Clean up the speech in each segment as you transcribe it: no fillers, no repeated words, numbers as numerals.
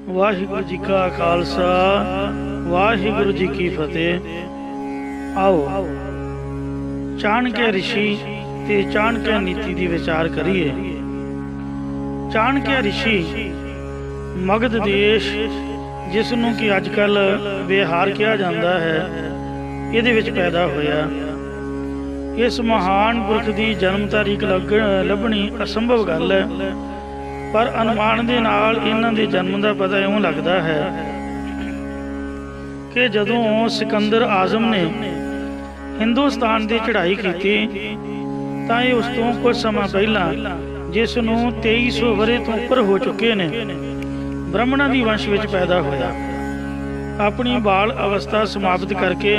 वाहिगुरु जी का खालसा वाहिगुरु जी की फतेह। आओ चाणक्य ऋषि ते चाणक्य नीति दी विचार करिए। चाणक्य ऋषि मगध देश जिसनों कि अजकल बिहार कहा जाता है, इहदे विच पैदा होया। इस महान पुरख की जन्म तारीख लभनी असंभव गल है, पर अनुमान दे नाल इन्हां दे जन्म का पता इउं लगता है कि जदों सिकंदर आजम ने हिंदुस्तान की चढ़ाई की तां उस तो कुछ समय पहला, जिसनों 2300 वरे तो उपर हो चुके ने, ब्राह्मणों की वंश विच पैदा होया। अपनी बाल अवस्था समाप्त करके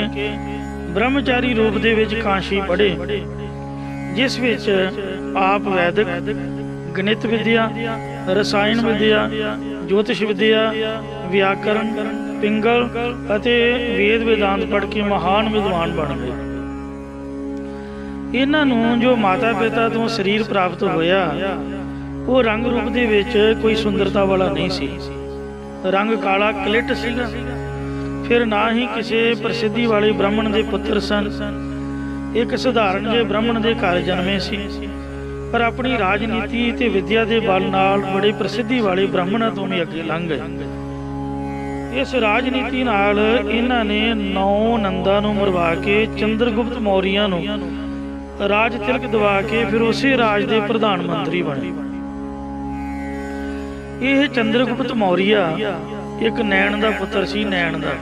ब्रह्मचारी रूप दे विच कांशी पढ़े, जिस विच आप वैदिक गणित विद्या, रसायन विद्या, ज्योतिष विद्या, व्याकरण, पिंगल अते वेद वेदांत पढ़ के महान विद्वान बन गए। इन्हां नूं जो माता पिता तो शरीर प्राप्त होया, वो रंग रूप दे विच कोई सुंदरता वाला नहीं सी। रंग काला कलिट सीगा, फिर ना ही किसी प्रसिद्धि वाले ब्राह्मण के पुत्र सन। एक सधारण जे ब्राह्मण के घर जन्मे सी, पर अपनी राजनीति ते विद्या के बल नाल बड़े प्रसिद्धि वाले ब्राह्मणों तो भी अगे लंघ गए। इस राजनीति नाल इन्हां ने 9 नंदा नूं मरवा के चंद्रगुप्त मौर्य नूं राज तिलक दवा के फिर उसे राज के प्रधानमंत्री बने। यह चंद्रगुप्त मौर्य एक नैण का पुत्र सी। नैण का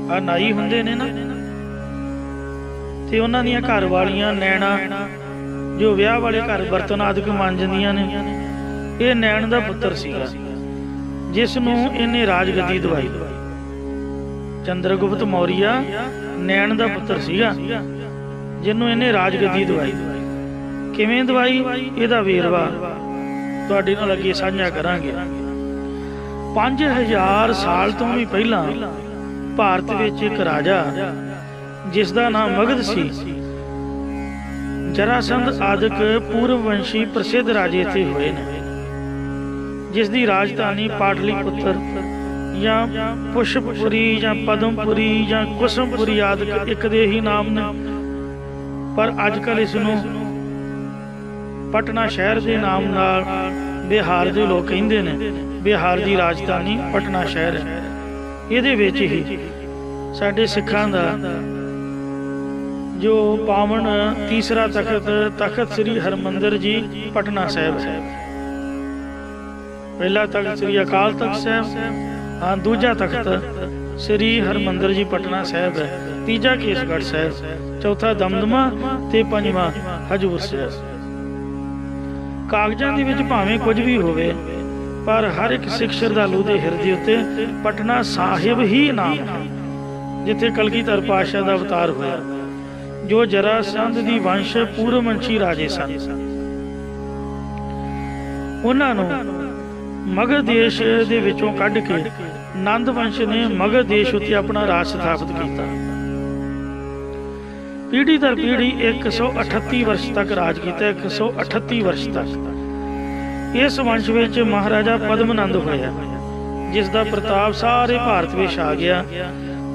आ नाई हुंदे ने ना, ते उन्हां दीयां घर वालियां नैणा जो विआह वाले घर बर्तन आदि मांजदियां ने, यह नैण का पुत्र सीगा, जिसनूं इन्हें राजगद्दी दवाई। चंद्रगुप्त मौर्य नैण का पुत्र सीगा, जिन्हों इन्हें राजगद्दी दवाई। किवें दवाई, इहदा वेरवा तुहाडे नाल अगे साझा करांगे। 5000 साल तो भी पहला भारत विच एक राजा, जिसका नाम मगध सी, जरासंध आदि पूर्ववंशी प्रसिद्ध राजे इत्थे होए ने, जिसकी राजधानी पाटलिपुत्र या पुष्पपुरी या पद्मपुरी या कुसुमपुरी आदि एक दे ही नाम ने, पर अजकल इसनूं पटना शहर के नाम नाल बिहार के लोग कहिंदे ने। बिहार की राजधानी पटना शहर है। इहदे विच ही साडे सिखां दा जो पावन तीसरा तखत तखत श्री हरमंदिर जी पटना साहिब है। पहला तखत श्री अकाल तख्त साहिब, हाँ दूजा तखत श्री हरमंदिर जी पटना साहिब है। तीजा केसगढ़ साहिब, चौथा दमदमा ते पंजवां हजूर साहिब। कागजां दे विच भावें कुछ भी होवे, पर हर एक सिख श्रद्धालु दे हिरदे उत्ते पटना साहिब ही नाम है, जिथे कलगीधर पातशाह दा अवतार होया, जो जरासंध दी वंश पूर्ववंशी राजे सन। उन्हां नूं मगध देश दे विचों कढ के नंद वंश ने मगध देश उत्ते अपना राज स्थापित किया। पीढ़ी दर पीढ़ी 138 वर्ष तक राज किया। 138 वर्ष तक इस वंश विच महाराजा पद्मनंद होया, जिसका प्रताप सारे भारत में आ गया।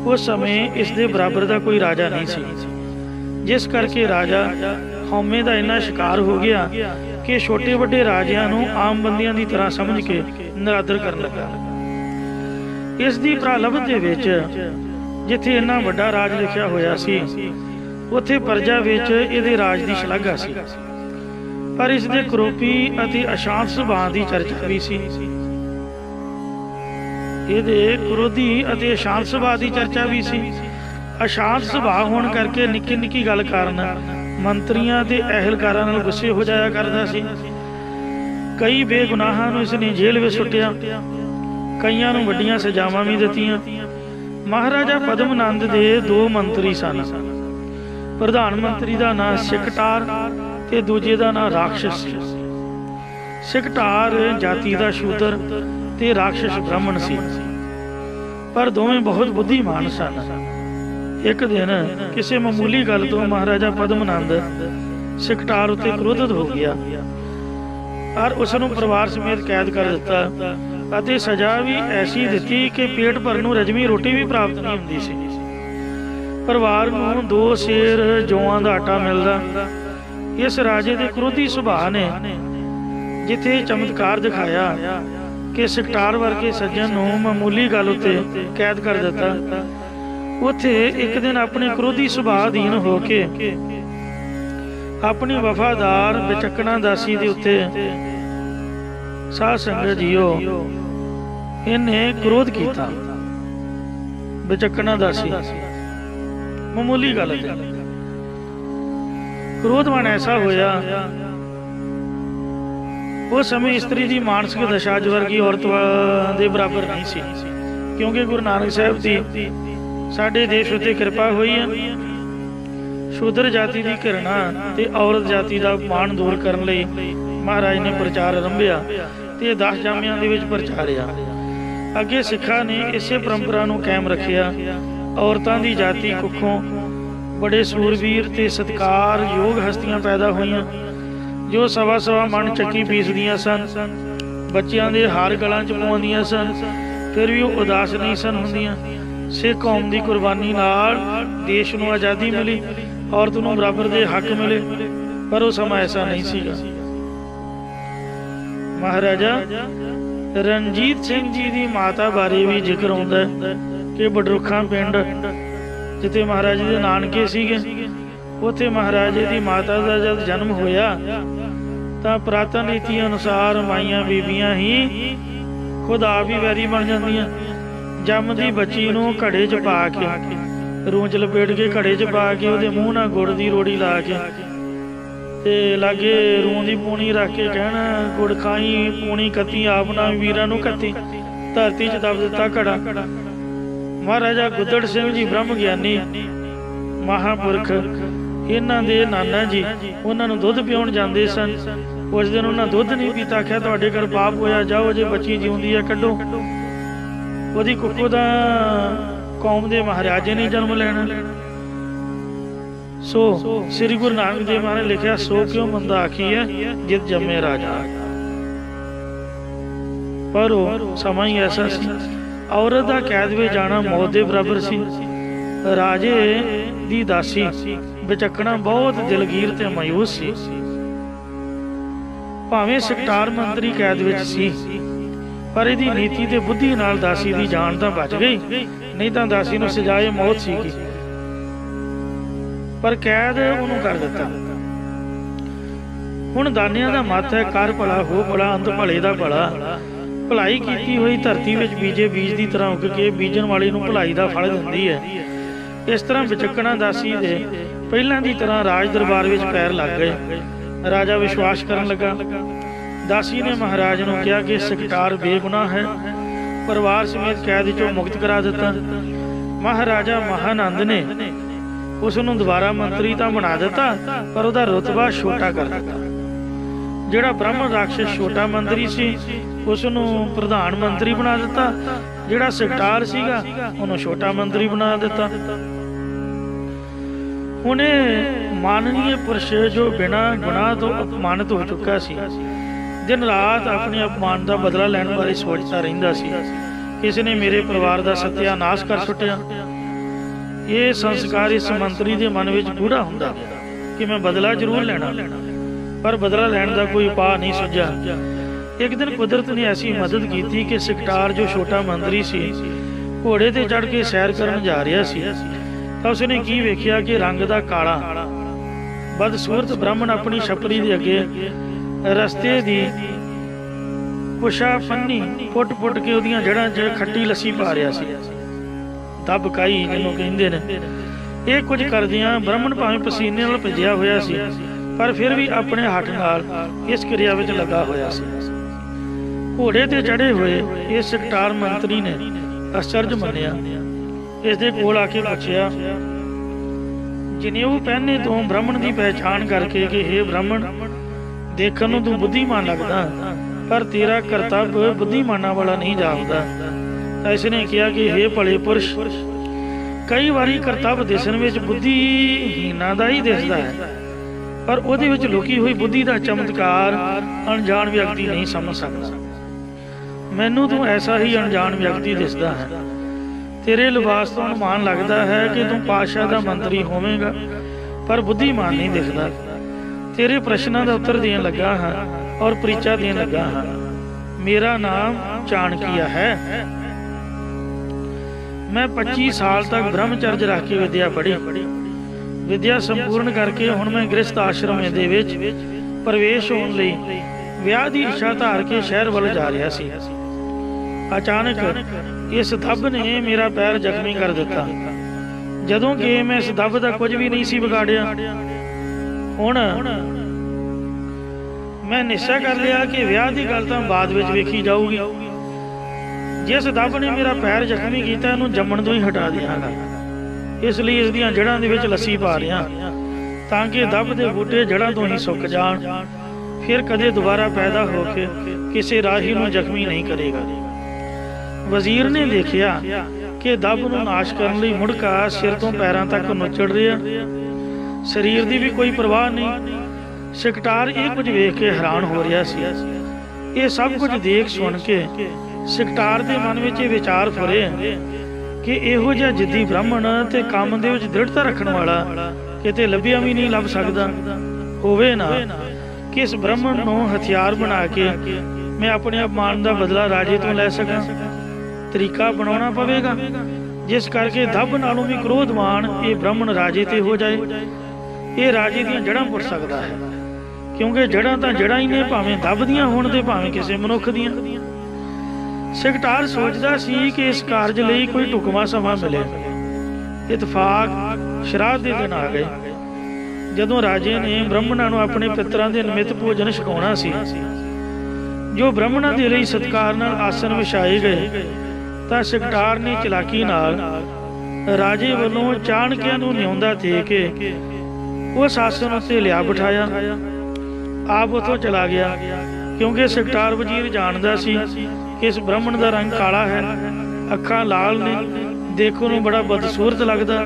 उस समय इस दे बराबर का कोई राजा नहीं सी, जिस करके राजा हौमे का इन्ना शिकार हो गया कि छोटे वड्डे राजियां नूं आम बंदियां की तरह समझ के निरादर करन लगा। इस दी प्रारंभ दे विच जिथे इन्ना वड्डा राज लिखिया होया सी, उत्थे प्रजा विच इहदे राज की शलाघा सी, पर इसके क्रोपी अति अशांत सुभाव की चर्चा भी सी। इहदे क्रोधी अति अशांत सुभाव की चर्चा भी सी। अशांत सुभाव होने करके निक्की निक्की गल कारण मंत्रियों के अहलकारां नाल गुस्से हो जाया करता सी। कई बेगुनाहां नूं इसने जेल में सुट्टिया, कईयां नूं वड्डियां सजावां भी दित्तियां। महाराजा पद्मनंद दे 2 मंत्री सन। प्रधान मंत्री का नाम सिकटार ते दूजे का नाम राक्षस। सिकटार जाति का शूद्र ते राक्षस ब्राह्मण सी, पर दोवें बहुत बुद्धिमान सन। एक दिन किसी मामूली गल तो महाराजा पद्मनंद सिकटार उत्ते क्रोधित हो गया और उसनूं परिवार समेत कैद कर दिता ਅਤੇ ਸਜ਼ਾ ਵੀ ਐਸੀ ਦਿੱਤੀ ਕਿ ਪੇਟ ਭਰਨ ਨੂੰ ਰਜਮੀ ਰੋਟੀ ਵੀ ਪ੍ਰਾਪਤ ਨਹੀਂ ਹੁੰਦੀ ਸੀ। ਪਰਿਵਾਰ ਨੂੰ 2 ਸੇਰ ਜੌਆਂ ਦਾ ਆਟਾ ਮਿਲਦਾ। ਇਸ ਰਾਜੇ ਦੇ ਕ੍ਰੋਧੀ ਸੁਭਾਅ ਨੇ ਜਿੱਥੇ ਚਮਤਕਾਰ ਦਿਖਾਇਆ ਕਿ ਸਕਟਾਰ ਵਰਗੇ ਸੱਜਣ ਨੂੰ ਮਾਮੂਲੀ ਗੱਲ ਉੱਤੇ ਕੈਦ ਕਰ ਦਿੱਤਾ, ਉੱਥੇ ਇੱਕ ਦਿਨ ਆਪਣੇ ਕ੍ਰੋਧੀ ਸੁਭਾਅ ਅਧੀਨ ਹੋ ਕੇ ਆਪਣੀ ਵਫਾਦਾਰ ਵਿਚਕਣਾ ਦਾਸੀ ਦੇ ਉੱਤੇ ਸਾਧ ਸੰਗਤ ਜੀਓ ਇਹਨੇ ਕ੍ਰੋਧ ਕੀਤਾ। ਵਿਚਕਣਾ ਦਾਸੀ ਮਾਮੂਲੀ ਗੱਲ ਤੇ ਕ੍ਰੋਧਵਾਨ ਐਸਾ ਹੋਇਆ। ਉਸ ਸਮੇਂ ਇਸਤਰੀ ਦੀ ਮਾਨਸਿਕ ਦਸ਼ਾ ਅੱਜ ਵਰਗੀ ਔਰਤ ਦੇ ਬਰਾਬਰ ਨਹੀਂ ਸੀ, ਕਿਉਂਕਿ ਗੁਰੂ ਨਾਨਕ ਸਾਹਿਬ ਦੀ ਸਾਡੇ ਦੇਸ਼ ਉੱਤੇ ਕਿਰਪਾ ਹੋਈ ਹੈ। ਸ਼ੂਦਰ ਜਾਤੀ ਦੀ ਘਿਰਣਾ ਤੇ ਔਰਤ ਜਾਤੀ ਦਾ ਅਪਮਾਨ ਦੂਰ ਕਰਨ ਲਈ ਮਹਾਰਾਜ ਨੇ ਪ੍ਰਚਾਰ ਆਰੰਭਿਆ ਤੇ 10 ਜਾਮਿਆਂ ਦੇ ਵਿੱਚ ਪ੍ਰਚਾਰਿਆ। ਅੱਗੇ ਸਿੱਖਾਂ ਨੇ ਇਸੇ ਪਰੰਪਰਾ ਨੂੰ ਕਾਇਮ ਰੱਖਿਆ। ਔਰਤਾਂ ਦੀ ਜਾਤੀ ਕੁੱਖੋਂ ਬੜੇ ਸੂਰਬੀਰ ਤੇ ਸਤਿਕਾਰਯੋਗ ਹਸਤੀਆਂ ਪੈਦਾ ਹੋਈਆਂ, ਜੋ ਸਵਾ ਮਣ ਚੱਕੀ ਪੀਸਦੀਆਂ ਸਨ, ਬੱਚਿਆਂ ਦੇ ਹਾਰ ਗਲਾਂ 'ਚ ਪਵਾਉਂਦੀਆਂ ਸਨ, ਫਿਰ ਵੀ ਉਹ ਉਦਾਸ ਨਹੀਂ ਸਨ ਹੁੰਦੀਆਂ। ਸਿੱਖ ਕੌਮ ਦੀ ਕੁਰਬਾਨੀ ਨਾਲ ਦੇਸ਼ ਨੂੰ ਆਜ਼ਾਦੀ ਮਿਲੀ, ਔਰਤ ਨੂੰ ਬਰਾਬਰ ਦੇ ਹੱਕ ਮਿਲੇ, ਪਰ ਉਹ ਸਮਾਂ ਐਸਾ ਨਹੀਂ ਸੀਗਾ। ਮਹਾਰਾਜਾ ਰਣਜੀਤ ਸਿੰਘ ਜੀ ਦੀ ਮਾਤਾ ਬਾਰੇ ਵੀ ਜ਼ਿਕਰ ਆਉਂਦਾ ਹੈ ਕਿ ਬਡਰੁੱਖਾਂ ਪਿੰਡ ਜਿੱਥੇ ਮਹਾਰਾਜ ਦੇ ਨਾਨਕੇ ਸੀਗੇ, ਉੱਥੇ ਮਹਾਰਾਜੇ ਦੀ ਮਾਤਾ ਦਾ ਜਦ ਜਨਮ ਹੋਇਆ ਤਾਂ ਪੁਰਾਤਨ ਰੀਤੀ ਅਨੁਸਾਰ ਮਾਈਆਂ ਬੀਬੀਆਂ ਹੀ ਖੁਦ ਆਪ ਹੀ ਵੈਰੀ ਬਣ ਜਾਂਦੀਆਂ। ਜੰਮਦੀ ਬੱਚੀ ਨੂੰ ਘੜੇ 'ਚ ਪਾ ਕੇ ਰੂੰ 'ਚ ਲਪੇਟ ਕੇ ਘੜੇ 'ਚ ਪਾ ਕੇ ਉਹਦੇ ਮੂੰਹ ਨਾਲ ਗੁੜ ਦੀ ਰੋੜੀ ਲਾ ਕੇ ਤੇ ਲਾਗੇ ਰੂੰ ਦੀ ਪੂਣੀ ਰੱਖ ਕੇ ਕਹਿਣਾ ਗੁੜ ਖਾਈ ਪੂਣੀ ਕੱਤੀ ਆਪ ਨਾ ਵੀਰਾਂ ਨੂੰ ਕੱਤੀ, ਧਰਤੀ 'ਚ ਦਬ ਦਿੱਤਾ ਘੜਾ। ਮਹਾਰਾਜਾ ਗੁੱਦੜ ਸਿੰਘ ਜੀ ਬ੍ਰਹਮ ਗਿਆਨੀ ਮਹਾਂਪੁਰਖ, ਇਹਨਾਂ ਦੇ ਨਾਨਾ ਜੀ ਉਹਨਾਂ ਨੂੰ ਦੁੱਧ ਪਿਆਉਣ ਜਾਂਦੇ ਸਨ। ਉਸ ਦਿਨ ਉਹਨਾਂ ਦੁੱਧ ਨਹੀਂ ਪੀਤਾ, ਆਖਿਆ ਤੁਹਾਡੇ ਘਰ ਪਾਪ ਹੋਇਆ, ਜਾਓ ਜੇ ਬੱਚੀ ਜਿਉਂਦੀ ਹੈ ਕੱਢੋ। ਉਹਦੀ ਕੁੱਕੂ ਦਾ ਕੌਮ ਦੇ ਮਹਾਰਾਜੇ ਨੇ ਜਨਮ ਲੈਣਾ। ਸੋ ਸ੍ਰੀ ਗੁਰੂ ਨਾਨਕ ਦੇਵ ਮਹਾਰਾਜ ਨੇ ਲਿਖਿਆ, ਸੋ ਕਿਉਂ ਮੰਦਾ ਆਖੀ ਹੈ ਜਿਤ ਜੰਮੇ ਰਾਜਾ। ਪਰ ਉਹ ਸਮਾਂ ਹੀ ਐਸਾ ਸੀ, ਔਰਤ ਦਾ ਕੈਦ ਵਿੱਚ ਜਾਣਾ ਮੌਤ ਦੇ ਬਰਾਬਰ ਸੀ। ਰਾਜੇ ਦੀ ਦਾਸੀ ਵਿਚਕਣਾ ਬਹੁਤ ਦਿਲਗੀਰ ਤੇ ਮਾਯੂਸ ਸੀ। ਭਾਵੇਂ ਸਕਟਾਰ ਮੰਤਰੀ ਕੈਦ ਵਿੱਚ ਸੀ, ਪਰ ਇਹਦੀ ਨੀਤੀ ਤੇ ਬੁੱਧੀ ਨਾਲ ਦਾਸੀ ਦੀ ਜਾਨ ਤਾਂ ਬਚ ਗਈ, ਨਹੀਂ ਤਾਂ ਦਾਸੀ ਨੂੰ ਸਜ਼ਾਏ ਮੌਤ ਸੀਗੀ। ਪਰ ਕੈਦ ਉਹਨੂੰ ਕਰ ਦਿੱਤਾ। ਹੁਣ ਦਾਨਿਆਂ ਦਾ ਮੱਤ ਹੈ, ਕਰ ਭਲਾ ਹੋ ਭਲਾ, ਅੰਤ ਭਲੇ ਦਾ ਭਲਾ। ਭਲਾਈ ਕੀਤੀ ਹੋਈ ਧਰਤੀ ਵਿੱਚ ਬੀਜੇ ਬੀਜ ਦੀ ਤਰ੍ਹਾਂ ਉੱਗ ਕੇ ਬੀਜਣ ਵਾਲੇ ਨੂੰ ਭਲਾਈ ਦਾ ਫਲ ਦਿੰਦੀ ਹੈ। ਇਸ ਤਰ੍ਹਾਂ ਵਿਚਕਣਾ ਦਾਸੀ ਦੇ ਪਹਿਲਾਂ ਦੀ ਤਰ੍ਹਾਂ ਰਾਜ ਦਰਬਾਰ ਵਿੱਚ ਪੈਰ ਲੱਗ ਗਏ। ਰਾਜਾ ਵਿਸ਼ਵਾਸ ਕਰਨ ਲੱਗਾ। ਦਾਸੀ ਨੇ ਮਹਾਰਾਜ ਨੂੰ ਕਿਹਾ ਕਿ ਸਕਟਾਰ ਬੇਗੁਨਾਹ ਹੈ, ਪਰਿਵਾਰ ਸਮੇਤ ਕੈਦ ਚੋਂ ਮੁਕਤ ਕਰਾ ਦਿੱਤਾ। ਮਹਾਰਾਜਾ ਮਹਾਨੰਦ ਨੇ ਉਸ ਨੂੰ ਦੁਬਾਰਾ ਮੰਤਰੀ ਤਾਂ ਬਣਾ ਦਿੱਤਾ, ਪਰ ਉਹਦਾ ਰੁਤਬਾ ਛੋਟਾ ਕਰ ਦਿੱਤਾ। ਜਿਹੜਾ ਬ੍ਰਾਹਮਣ ਰਾਖਸ਼ ਛੋਟਾ ਮੰਤਰੀ ਸੀ ਉਸ ਨੂੰ ਪ੍ਰਧਾਨ ਮੰਤਰੀ ਬਣਾ ਦਿੱਤਾ, ਜਿਹੜਾ ਸਕਟਾਰ ਸੀਗਾ ਉਹਨੂੰ ਛੋਟਾ ਮੰਤਰੀ ਬਣਾ ਦਿੱਤਾ। ਹੁਣ ਮਾਨਨੀय ਪੁਰਸ਼ ਜੋ ਬਿਨਾਂ ਗੁਨਾਹ ਤੋਂ ਅਪਮਾਨਿਤ ਹੋ ਚੁੱਕਾ ਸੀ, ਦਿਨ ਰਾਤ ਆਪਣੇ ਅਪਮਾਨ ਦਾ ਬਦਲਾ ਲੈਣ ਬਾਰੇ ਸੋਚਦਾ ਰਹਿੰਦਾ ਸੀ। ਕਿਸੇ ਨੇ ਮੇਰੇ ਪਰਿਵਾਰ ਦਾ ਸਤਿਆਨਾਸ਼ ਕਰ ਸੁੱਟਿਆ। ਇਹ ਸੰਸਕਾਰ ਇਸ ਮੰਤਰੀ ਦੇ ਮਨ ਵਿੱਚ ਗੂੜਾ ਹੁੰਦਾ ਕਿ ਮੈਂ ਬਦਲਾ ਜ਼ਰੂਰ ਲੈਣਾ, ਪਰ ਬਦਲਾ ਲੈਣ ਦਾ ਕੋਈ ਉਪਾਅ ਨਹੀਂ ਸੁਝਿਆ। ਇੱਕ ਦਿਨ ਕੁਦਰਤ ਨੇ ਐਸੀ ਮਦਦ ਕੀਤੀ ਕਿ ਸਕਟਾਰ ਜੋ ਛੋਟਾ ਮੰਤਰੀ ਸੀ ਘੋੜੇ ਤੇ ਚੜ੍ਹ ਕੇ ਸੈਰ ਕਰਨ ਜਾ ਰਿਹਾ ਸੀ ਤਾਂ ਉਸਨੇ ਕੀ ਵੇਖਿਆ ਕਿ ਰੰਗ ਦਾ ਕਾਲਾ ਬਦਸੂਰਤ ਬ੍ਰਾਹਮਣ ਆਪਣੀ ਛਪਰੀ ਦੇ ਅੱਗੇ ਰਸਤੇ ਦੀ ਕੁਸ਼ਾ ਪੰਨੀ ਪੁੱਟ ਕੇ ਉਹਦੀਆਂ ਜੜ੍ਹਾਂ 'ਚ ਖੱਟੀ ਲੱਸੀ ਪਾ ਰਿਹਾ ਸੀ। ਦਬਕਾਈ ਜਿਹਨੂੰ ਕਹਿੰਦੇ ਨੇ। ਇਹ ਕੁਝ ਕਰਦਿਆਂ ਬ੍ਰਾਹਮਣ ਭਾਵੇਂ ਪਸੀਨੇ ਨਾਲ ਭਿੱਜਿਆ ਹੋਇਆ ਸੀ, ਪਰ ਫਿਰ ਵੀ ਆਪਣੇ ਹੱਥ ਨਾਲ ਇਸ ਕਿਰਿਆ ਵਿੱਚ ਲੱਗਾ ਹੋਇਆ ਸੀ। ਘੋੜੇ ਤੇ ਚੜ੍ਹੇ ਹੋਏ ਇਹ ਸਕਟਾਰ ਮੰਤਰੀ ਨੇ ਅਚਰਜ ਮੰਨਿਆ। ਇਸ ਦੇ ਕੋਲ ਆ ਕੇ ਪੁੱਛਿਆ, ਜਨੇਊ ਪਹਿਨੇ ਤੋਂ ਬ੍ਰਾਹਮਣ ਦੀ ਪਹਿਚਾਣ ਕਰਕੇ ਕਿ ਹੇ ਬ੍ਰਾਹਮਣ, ਦੇਖਣ ਨੂੰ ਤੂੰ ਬੁੱਧੀਮਾਨ ਲੱਗਦਾ, ਪਰ ਤੇਰਾ ਕਰਤੱਵ ਬੁੱਧੀਮਾਨਾਂ ਵਾਲਾ ਨਹੀਂ ਜਾਪਦਾ। ਤਾਂ ਇਸ ਨੇ ਕਿਹਾ ਕਿ ਹੇ ਭਲੇ ਪੁਰਸ਼, ਕਈ ਵਾਰੀ ਕਰਤੱਵ ਦਿਸਣ ਵਿੱਚ ਬੁੱਧੀਹੀਨਾਂ ਦਾ ਹੀ ਦਿਸਦਾ ਹੈ, ਪਰ ਉਹਦੇ ਵਿੱਚ ਲੁਕੀ ਹੋਈ ਬੁੱਧੀ ਦਾ ਚਮਤਕਾਰ ਅਣਜਾਣ ਵਿਅਕਤੀ ਨਹੀਂ ਸਮਝ ਸਕਦਾ। मैनू तू ऐसा ही अनजान व्यक्ति दिसदा है। तेरे लिबास तो अनुमान लगता है कि तू पातशाह का मंत्री होवेगा, पर बुद्धिमान नहीं दिखदा। तेरे प्रश्नों का उत्तर देन लगा हाँ और परीक्षा देन लगा हाँ। मेरा नाम चाणक्य है। मैं 25 साल तक ब्रह्मचर्य रख के विद्या पढ़ी। विद्या संपूर्ण करके हुण मैं गृहस्थ आश्रम दे विच प्रवेश होने लई विआह की इच्छा धार के शहर वाल जा रहा सी। अचानक इस धब ने मेरा पैर जख्मी कर दिता, जदों कि मैं इस धब का कुछ भी नहीं सी बिगाड़िया। हुण मैं निश्चय कर लिया कि विआह की गल तां बाद विच वेखी जाऊगी। जिस धब ने मेरा पैर जख्मी किया इहनूं जम्मण तो ही हटा दियांगा, इसलिए इस दीआं जड़ां दे विच लस्सी पा रिहा तां कि धब दे बूटे जड़ां तो ही सुक जाण, फिर कदे दोबारा पैदा होके किसी राही नूं जख्मी नहीं करेगा। वजीर ने देखिया कि धब नूं नाश करन लई मुड़का सिर तो पैरां तक नुचड़ रिहा, शरीर की भी कोई परवाह नहीं। सिकटार ये कुछ वेख के हैरान हो रहा सी। ये सब कुछ देख सुन के सिकटार के मन में ये विचार फुरे कि इहो जिहा जिद्दी ब्राह्मण ते काम दे विच दृढ़ता रखण वाला किते लभ्या भी नहीं लभ सकदा होवे ना कि इस ब्राह्मण नूं हथियार बना के मैं अपने अपमान का बदला राजे तो लै सकां। तरीका बनाउणा पवेगा जिस करके धब नालों भी क्रोधवान ये ब्राह्मण राजे ते हो जाए। ये राजे दीआं जड़ां पुੱਟ सकदा है, क्योंकि जड़ां तां जड़ां ही ने, भावें धब दीआं होण ते भावें किसी मनुख दीआं। सिकटार सोचदा सी कि इस कारज लई कोई ढुकवां समां मिले। इतफाक श्राद्ध दे दिन आ गए। जदों राजे ने ब्राह्मणां नूं अपने पितरां दे निमित्त भोजन छकाउणा सी, जो ब्राह्मणां दे लई सत्कार नाल आसन विछाए गए, तां सिकटार ने चलाकी नाल राजे वल्लों चाणक्य नूं न्योंदा दे के उस आसन उत्ते लिया बिठाया। आप उतों चला गया, क्योंकि सिकटार वजीर जानदा सी कि इस ब्राह्मण का रंग काला है, अखां लाल ने, देखो नूं बड़ा बदसूरत लगदा।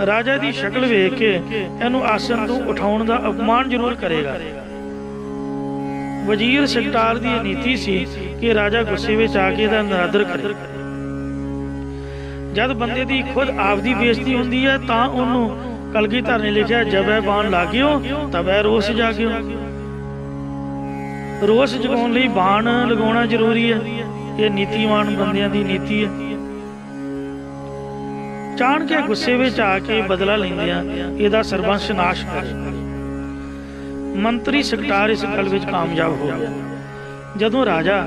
राजा की शक्ल वेख के इहनूं आसन तो उठाउण दा अपमान जरूर करेगा। वजीर सिकटार की नीति सी कि राजा गुस्से विच आके इहदा निरादर करे। जद बंदे की खुद आपदी बेइज्जती हुंदी है तां उहनूं कलगीधर ने लिखिया, जबै बाण लागियो तबै रोस जागियो। रोस जगाउण लई बाण लगाउणा जरूरी है। ये नीतिवान बंदियां दी नीति है। चाणक्य गुस्से विच आके बदला लैंदियां इहदा सरबंश नाश करे। मंत्री सिकटार इस गल विच कामयाब हो गया। जदों राजा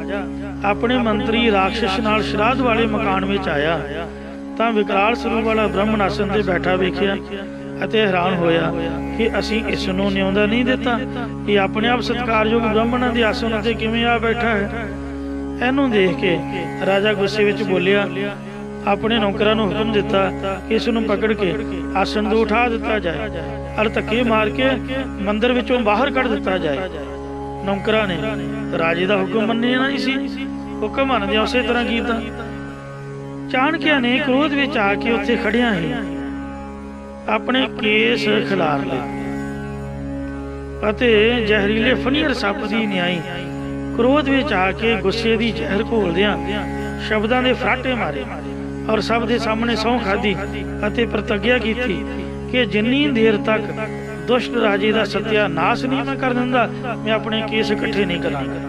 अपने मंत्री राक्षस नाल श्राद्ध वाले मकान विच आया तां विकराल स्वरूप वाला ब्राह्मण आसन ते बैठा वेखिया ਅਤੇ हैरान होया कि असी इस नूं न्योंदा नहीं दिता। ये अपने आप सत्कारयोग ब्राह्मणां दे आसन उत्ते किवें आ बैठा है। इहनूं देख के राजा गुस्से विच बोलिया, अपने नौकरां नूं हुक्म दिता कि इस नूं पकड़ के आसन तो उठा दिता जाए और धक्के मार के मंदिर विचों बाहर कढ़ दिता जाए। नौकरां ने राजे दा हुक्म मन्निया नहीं सी, हुक्म मनदिआं उसे तरह कीता। चाणक्य ने क्रोध विच आके उत्थे खड़िया ही अपने केस खिलार ले अते जहरीले फनीर सप दी न्याई क्रोध विच आके गुस्से दी जहर घोलदियां शब्दां दे फराटे मारे और सब दे सामने सौं खाधी अते प्रतिज्ञा कीती कि जिन्नी देर तक दुष्ट राजे दा सत्यानाश नहीं मैं कर दिंदा, मैं अपने केस इकट्ठे नहीं करांगा।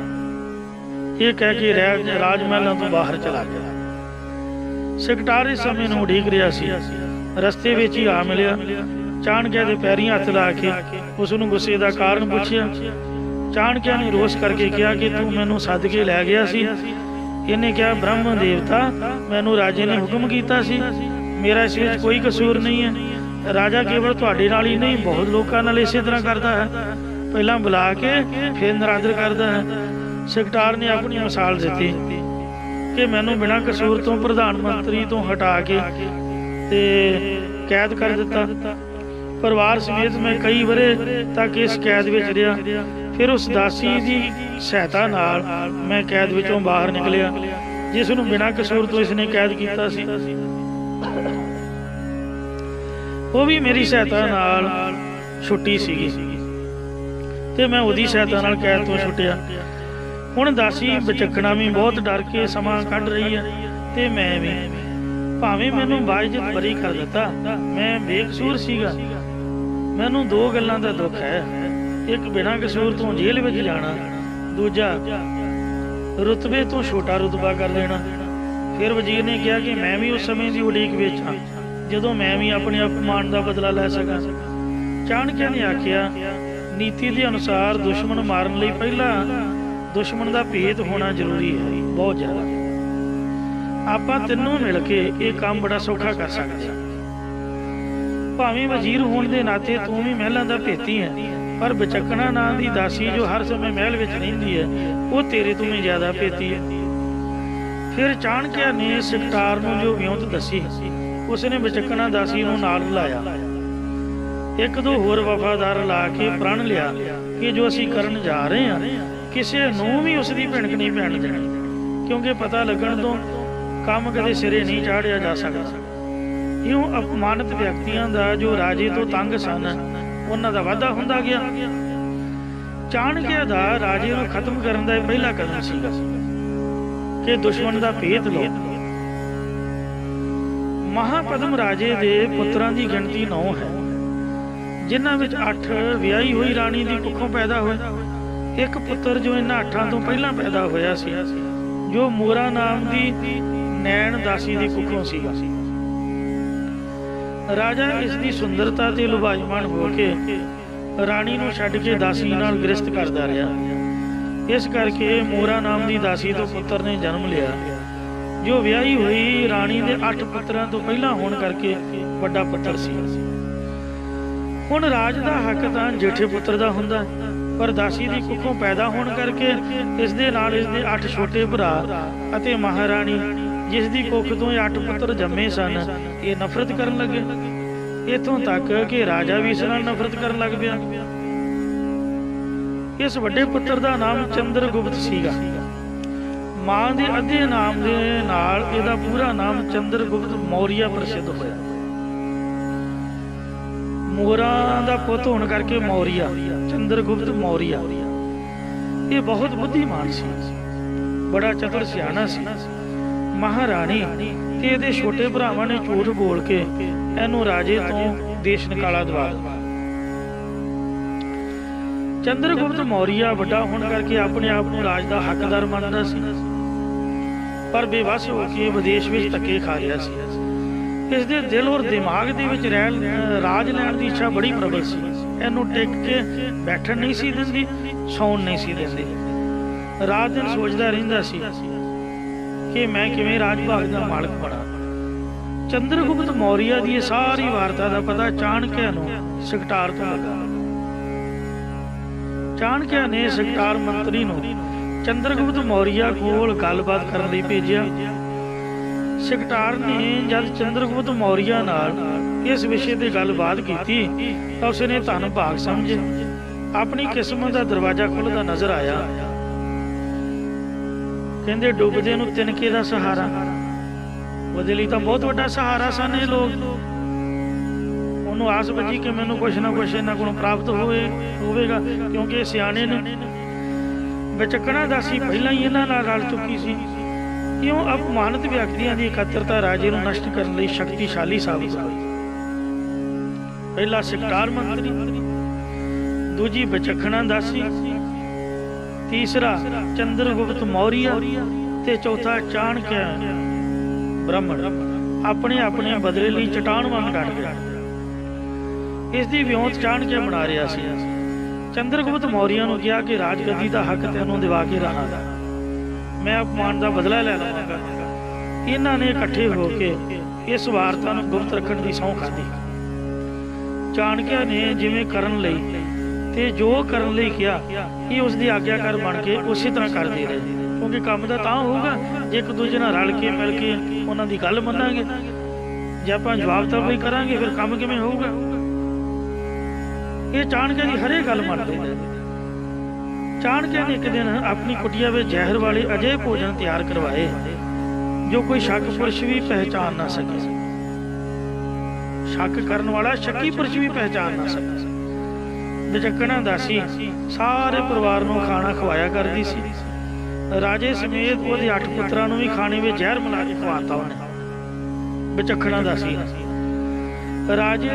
ये कह के राजमहलों तो बाहर चला गया। सिकटार इस समय नूं उड़ीक रिहा सी। रस्ते विच ही आ मिलिया। चाणक्य दे पैरीं हत्थ ला के उसनूं गुस्से दा कारण पुछिया। चाणक्य ने रोस करके कहा कि तू मैनूं सद के लै गया सी। इन्हें कहा, ब्रह्म देवता मैनूं राजे ने हुक्म कीता सी, मेरा इस विच कोई कसूर नहीं है। राजा केवल तुहाडे नाल ही नहीं बहुत लोकां नाल इसे तरह करता है, पहला बुला के फिर निरादर करता है। सिकटार ने अपनी मिसाल दी कि मैनूं बिना कसूर तो प्रधान मंत्री तो हटा के ते कैद कर दिता। परिवार समेत मैं कई वरे तक इस कैद विच रहा। फिर उस दासी की सहायता नाल मैं कैद विचों बाहर निकलिया जिसनूं बिना कसूर तो इसने कैद किया सी। वो भी मेरी सहायता नाल छुट्टी सीगी ते मैं उहदी सहायता नाल कैद तो छुटिया। ਹੁਣ ਦਾਸੀ ਵਿਚੱਕਣਾ ਵੀ ਬਹੁਤ ਡਰ ਕੇ ਸਮਾਂ ਕੱਢ ਰਹੀ ਹੈ ਤੇ ਮੈਂ ਵੀ। ਭਾਵੇਂ ਮੈਨੂੰ ਬਾਇਜ਼ਤ ਬਰੀ ਕਰ ਦਿੱਤਾ, ਮੈਂ ਬੇਕਸੂਰ ਸੀਗਾ। ਮੈਨੂੰ ਦੋ ਗੱਲਾਂ ਦਾ ਦੁੱਖ ਹੈ, ਇੱਕ ਬਿਨਾਂ ਕਸੂਰ ਤੋਂ ਜੇਲ੍ਹ ਵਿੱਚ ਜਾਣਾ, ਦੂਜਾ ਰੁਤਬੇ ਤੋਂ ਛੋਟਾ ਰੁਤਬਾ ਕਰ ਦੇਣਾ। ਫਿਰ ਵਜ਼ੀਰ ਨੇ ਕਿਹਾ ਕਿ ਮੈਂ ਵੀ ਉਸ ਸਮੇਂ ਦੀ ਉਡੀਕ ਵਿੱਚ ਹਾਂ ਜਦੋਂ ਮੈਂ ਵੀ ਆਪਣੇ ਅਪਮਾਨ ਦਾ ਬਦਲਾ ਲੈ ਸਕਾਂ। ਚਾਣਕਿਆ ਨੇ ਆਖਿਆ, ਨੀਤੀ ਦੇ ਅਨੁਸਾਰ ਦੁਸ਼ਮਣ ਮਾਰਨ ਲਈ ਪਹਿਲਾਂ ਦੁਸ਼ਮਣ ਦਾ ਭੇਤ ਹੋਣਾ ਜ਼ਰੂਰੀ ਹੈ, ਬਹੁਤ ਜ਼ਿਆਦਾ। ਆਪਾਂ ਤਿੰਨੋਂ ਮਿਲ ਕੇ ਇਹ ਕੰਮ ਬੜਾ ਸੌਖਾ ਕਰ ਸਕਦੇ ਹਾਂ। ਭਾਵੇਂ ਵਜ਼ੀਰ ਹੋਣ ਦੇ ਨਾਤੇ ਤੂੰ ਵੀ ਮਹਿਲਾਂ ਦਾ ਭੇਤੀ ਹੈ, ਪਰ ਵਿਚੱਕਣਾ ਨਾਂ ਦੀ ਦਾਸੀ ਜੋ ਹਰ ਸਮੇਂ ਮਹਿਲ ਵਿੱਚ ਰਹਿੰਦੀ ਹੈ, ਉਹ ਤੇਰੇ ਤੋਂ ਵੀ ਜ਼ਿਆਦਾ ਭੇਤੀ ਹੈ। ਫਿਰ ਚਾਣਕਿਆ ਨੇ ਸਿਕਟਾਰ ਨੂੰ ਜੋ ਵਿਉਂਤ ਦੱਸੀ, ਉਸਨੇ ਵਿਚੱਕਣਾ ਦਾਸੀ ਨੂੰ ਨਾਲ ਲਾਇਆ। ਇੱਕ ਦੋ ਹੋਰ ਵਫਾਦਾਰ ਲਾ ਕੇ ਪ੍ਰਣ ਲਿਆ ਕਿ ਜੋ ਅਸੀਂ ਕਰਨ ਜਾ ਰਹੇ ਹਾਂ ਕਿਸੇ ਨੂੰ ਵੀ ਉਸ ਦੀ ਭਿਣਕ ਨਹੀਂ ਪੈਣ ਦੇਣੀ, ਕਿਉਂਕਿ ਪਤਾ ਲੱਗਣ ਤੋਂ ਕੰਮ ਕਦੇ ਸਿਰੇ ਨਹੀਂ ਚਾੜਿਆ ਜਾ ਸਕਦਾ। ਇਉਂ ਅਪਮਾਨਿਤ ਵਿਅਕਤੀਆਂ ਦਾ ਜੋ ਰਾਜੇ ਤੋਂ ਤੰਗ ਸਨ, ਉਹਨਾਂ ਦਾ ਵਾਧਾ ਹੁੰਦਾ ਗਿਆ। ਚਾਣਕਿਆ ਦਾ ਰਾਜੇ ਨੂੰ ਖਤਮ ਕਰਨ ਦਾ ਇਹ ਪਹਿਲਾ ਕਦਮ ਸੀਗਾ ਕਿ ਦੁਸ਼ਮਣ ਦਾ ਭੇਤ ਲਓ। ਮਹਾਪਦਮ ਰਾਜੇ ਦੇ ਪੁੱਤਰਾਂ ਦੀ ਗਿਣਤੀ 9 ਹੈ, ਜਿਨ੍ਹਾਂ ਵਿੱਚ 8 ਵਿਆਹੀ ਹੋਈ ਰਾਣੀ ਦੀ ਕੁੱਖੋਂ ਪੈਦਾ ਹੋਏ। ਇੱਕ ਪੁੱਤਰ ਜੋ ਇਹਨਾਂ 8 ਤੋਂ ਪਹਿਲਾਂ ਪੈਦਾ ਹੋਇਆ ਸੀ, ਜੋ ਮੋਰਾ ਨਾਮ ਦੀ ਨੈਣ ਦਾਸੀ ਦੀ ਕੁੱਖੋਂ ਸੀਗਾ। ਰਾਜਾ ਇਸ ਦੀ ਸੁੰਦਰਤਾ ਤੇ ਲੁਭਾਇਮਾਨ ਹੋ ਕੇ ਰਾਣੀ ਨੂੰ ਛੱਡ ਕੇ ਦਾਸੀ ਨਾਲ ਗ੍ਰਸਤ ਕਰਦਾ ਰਿਹਾ। ਇਸ ਕਰਕੇ ਮੋਰਾ ਨਾਮ ਦੀ ਦਾਸੀ ਤੋਂ ਪੁੱਤਰ ਨੇ ਜਨਮ ਲਿਆ, ਜੋ ਵਿਆਹੀ ਹੋਈ ਰਾਣੀ ਦੇ 8 ਪੁੱਤਰਾਂ ਤੋਂ ਪਹਿਲਾਂ ਹੋਣ ਕਰਕੇ ਵੱਡਾ ਪੁੱਤਰ ਸੀ। ਹੁਣ ਰਾਜ ਦਾ ਹੱਕ ਤਾਂ ਜੇਠੇ ਪੁੱਤਰ ਦਾ ਹੁੰਦਾ, ਪਰ ਦਾਸੀ ਦੀ ਕੁੱਖੋਂ ਪੈਦਾ ਹੋਣ ਕਰਕੇ ਇਸ ਦੇ ਨਾਲ ਇਸ ਦੇ 8 ਛੋਟੇ ਭਰਾ ਅਤੇ ਮਹਾਰਾਣੀ ਜਿਸ ਦੀ ਕੁੱਖ ਤੋਂ ਇਹ 8 ਪੁੱਤਰ ਜੰਮੇ ਸਨ, ਇਹ ਨਫ਼ਰਤ ਕਰਨ ਲੱਗੇ। ਇੱਥੋਂ ਤੱਕ ਕਿ ਰਾਜਾ ਵੀ ਇਸ ਨਾਲ ਨਫ਼ਰਤ ਕਰਨ ਲੱਗ ਪਿਆ। ਇਸ ਵੱਡੇ ਪੁੱਤਰ ਦਾ ਨਾਮ ਚੰਦਰਗੁਪਤ ਸੀਗਾ। ਮਾਂ ਦੇ ਅੱਧੇ ਨਾਮ ਦੇ ਨਾਲ ਇਹਦਾ ਪੂਰਾ ਨਾਮ ਚੰਦਰਗੁਪਤ ਮੌਰੀਆ ਪ੍ਰਸਿੱਧ ਹੋਇਆ। ਮੋਰਾ ਦਾ ਪੁੱਤ ਹੋਣ ਕਰਕੇ ਮੌਰੀਆ, ਚੰਦਰਗੁਪਤ ਮੌਰੀਆ। ਇਹ ਬਹੁਤ ਬੁੱਧੀਮਾਨ ਸੀ, ਬੜਾ ਚਤੁਰ ਸਿਆਣਾ ਸੀ। ਮਹਾਰਾਣੀ ਤੇ ਇਹਦੇ ਛੋਟੇ ਭਰਾਵਾਂ ਨੇ ਝੂਠ ਬੋਲ ਕੇ ਇਹਨੂੰ ਰਾਜੇ ਤੋਂ ਦੇਸ਼ ਨਿਕਾਲਾ ਦਵਾ ਦਿੱਤਾ। ਚੰਦਰਗੁਪਤ ਮੌਰੀਆ ਵੱਡਾ ਹੋਣ ਕਰਕੇ ਆਪਣੇ ਆਪ ਨੂੰ ਰਾਜ ਦਾ ਹੱਕਦਾਰ ਮੰਨਦਾ ਸੀ, ਪਰ ਬੇਵੱਸ ਹੋ ਕੇ ਵਿਦੇਸ਼ ਵਿੱਚ ਧੱਕੇ ਖਾ ਰਿਹਾ ਸੀ। ਇਸ ਦੇ ਦਿਲ ਔਰ ਦਿਮਾਗ ਦੇ ਵਿੱਚ ਰਾਜ ਲੈਣ ਦੀ ਇੱਛਾ ਬੜੀ ਪ੍ਰਬਲ ਸੀ। ਇਹਨੂੰ ਟਿਕ ਕੇ ਬੈਠਣ ਨਹੀਂ ਸੀ ਦਿੰਦੀ, ਸੌਣ ਨਹੀਂ ਸੀ ਦਿੰਦੀ। ਰਾਤ ਦਿਨ ਸੋਚਦਾ ਰਹਿੰਦਾ ਸੀ ਕਿ ਮੈਂ ਕਿਵੇਂ ਰਾਜ ਭਾਗ ਦਾ ਮਾਲਕ ਬਣਾ। ਚੰਦਰਗੁਪਤ ਮੌਰੀਆ ਦੀ ਸਾਰੀ ਵਾਰਤਾ ਦਾ ਪਤਾ ਚਾਣਕਿਆ ਨੂੰ ਸਿਕਟਾਰ ਤੋਂ ਲੱਗਾ। ਚਾਣਕਿਆ ਨੇ ਸਿਕਟਾਰ ਮੰਤਰੀ ਨੂੰ ਚੰਦਰਗੁਪਤ ਮੌਰੀਆ ਕੋਲ ਗੱਲਬਾਤ ਕਰਨ ਲਈ ਭੇਜਿਆ। ਸਿਕਟਾਰ ਨੇ ਜਦ ਚੰਦਰਗੁਪਤ ਮੌਰੀਆ ਨਾਲ ਇਸ ਵਿਸ਼ੇ ਤੇ ਗੱਲਬਾਤ ਕੀਤੀ ਤਾਂ ਉਸਨੇ ਧਨ ਭਾਗ ਸਮਝੇ ਆਪਣੀ ਕਿਸਮਤ ਦਾ ਦਰਵਾਜ਼ਾ ਖੁੱਲ੍ਹਦਾ ਨਜ਼ਰ ਆਇਆ। ਕਹਿੰਦੇ ਡੁੱਬਦੇ ਨੂੰ ਤਿਨਕੇ ਦਾ ਸਹਾਰਾ, ਉਹਦੇ ਲਈ ਤਾਂ ਬਹੁਤ ਵੱਡਾ ਸਹਾਰਾ ਸਨ ਇਹ ਲੋਕ। ਉਹਨੂੰ ਆਸ ਬੱਝੀ ਕਿ ਮੈਨੂੰ ਕੁਛ ਨਾ ਕੁਛ ਇਹਨਾਂ ਕੋਲੋਂ ਪ੍ਰਾਪਤ ਹੋਵੇਗਾ, ਕਿਉਂਕਿ ਇਹ ਸਿਆਣੇ ਨੇ। ਵਿਚੱਕਣਾ ਦਾਸੀ ਪਹਿਲਾਂ ਹੀ ਇਹਨਾਂ ਨਾਲ ਰਲ ਚੁੱਕੀ ਸੀ। ਕਿਉਂ ਅਪਮਾਨਿਤ ਵਿਅਕਤੀਆਂ ਦੀ ਇਕੱਤਰਤਾ ਰਾਜੇ ਨੂੰ ਨਸ਼ਟ ਕਰਨ ਲਈ ਸ਼ਕਤੀਸ਼ਾਲੀ ਸਾਬਿਤ ਹੋਈ। ਪਹਿਲਾ ਸਿਕਟਾਰ ਮੰਤਰੀ, ਦੂਜੀ ਵਿਚੱਕਣਾ ਦਾਸੀ, ਤੀਸਰਾ ਚੰਦਰਗੁਪਤ ਮੌਰੀਆ ਤੇ ਚੌਥਾ ਚਾਣਕਿਆ ਬ੍ਰਾਹਮਣ ਆਪਣੇ ਆਪਣੇ ਬਦਲੇ ਲਈ ਚਟਾਨ ਵਾਂਗ ਡਟ ਗਿਆ। ਇਸ ਦੀ ਵਿਉਂਤ ਚਾਣਕਿਆ ਬਣਾ ਰਿਹਾ ਸੀ। ਚੰਦਰਗੁਪਤ ਮੌਰੀਆ ਨੂੰ ਕਿਹਾ ਕਿ ਰਾਜਗੱਦੀ ਦਾ ਹੱਕ ਤੈਨੂੰ ਦਿਵਾ ਕੇ ਰਹਾਂਗਾ, ਮੈਂ ਅਪਮਾਨ ਦਾ ਬਦਲਾ ਲੈ ਲਵਾਂਗਾ। ਇਹਨਾਂ ਨੇ ਇਕੱਠੇ ਹੋ ਕੇ ਇਸ ਵਾਰਤਾ ਨੂੰ ਗੁਪਤ ਰੱਖਣ ਦੀ ਸਹੁੰ ਖਾਧੀ। ਚਾਣਕਿਆ ਨੇ ਜਿਵੇਂ ਕਰਨ ਲਈ ਤੇ ਜੋ ਕਰਨ ਲਈ ਕਿਹਾ, ਇਹ ਉਸ ਦੀ ਆਗਿਆਕਾਰ ਬਣ ਕੇ ਉਸੇ ਤਰ੍ਹਾਂ ਕਰਦੇ ਰਹੇ, ਕਿਉਂਕਿ ਕੰਮ ਦਾ ਤਾਂ ਹੋਊਗਾ ਜੇ ਇੱਕ ਦੂਜੇ ਨਾਲ ਰਲ ਕੇ ਮਿਲ ਕੇ ਉਹਨਾਂ ਦੀ ਗੱਲ ਮੰਨਾਂਗੇ। ਜੇ ਆਪਾਂ ਜਵਾਬ ਤਲਬੀ ਕਰਾਂਗੇ ਫਿਰ ਕੰਮ ਕਿਵੇਂ ਹੋਊਗਾ। ਇਹ ਚਾਣਕਿਆ ਦੀ ਹਰੇਕ ਗੱਲ ਮੰਨਦੇ ਨੇ। ਚਾਣਕਿਆ ਨੇ ਇੱਕ ਦਿਨ ਆਪਣੀ ਕੁਟੀਆ ਵਿੱਚ ਜ਼ਹਿਰ ਵਾਲੇ ਅਜਿਹੇ ਭੋਜਨ ਤਿਆਰ ਕਰਵਾਏ ਜੋ ਕੋਈ ਸ਼ੱਕ ਪੁਰਸ਼ ਵੀ ਪਹਿਚਾਨ ਨਾ ਸਕੇ। ਸ਼ੱਕ ਕਰਨ ਵਾਲਾ ਸ਼ੱਕੀ ਪੁਰਸ਼ ਵੀ ਪਹਿਚਾਨ ਨਾ ਸਕੇ। ਵਿਚੱਕਣਾ ਦਾਸੀ ਸਾਰੇ ਪਰਿਵਾਰ ਨੂੰ ਖਾਣਾ ਖਵਾਇਆ ਕਰਦੀ ਸੀ। राजे समेत ਉਹਦੇ 8 ਪੁੱਤਰਾਂ ਨੂੰ ਵੀ ਖਾਣੇ ਵਿੱਚ ਜ਼ਹਿਰ ਮਿਲਾ ਕੇ ਖਵਾਤਾ ਉਹਨੇ। ਵਿਚਖਣਾ ਦਾ ਸੀ। ਰਾਜੇ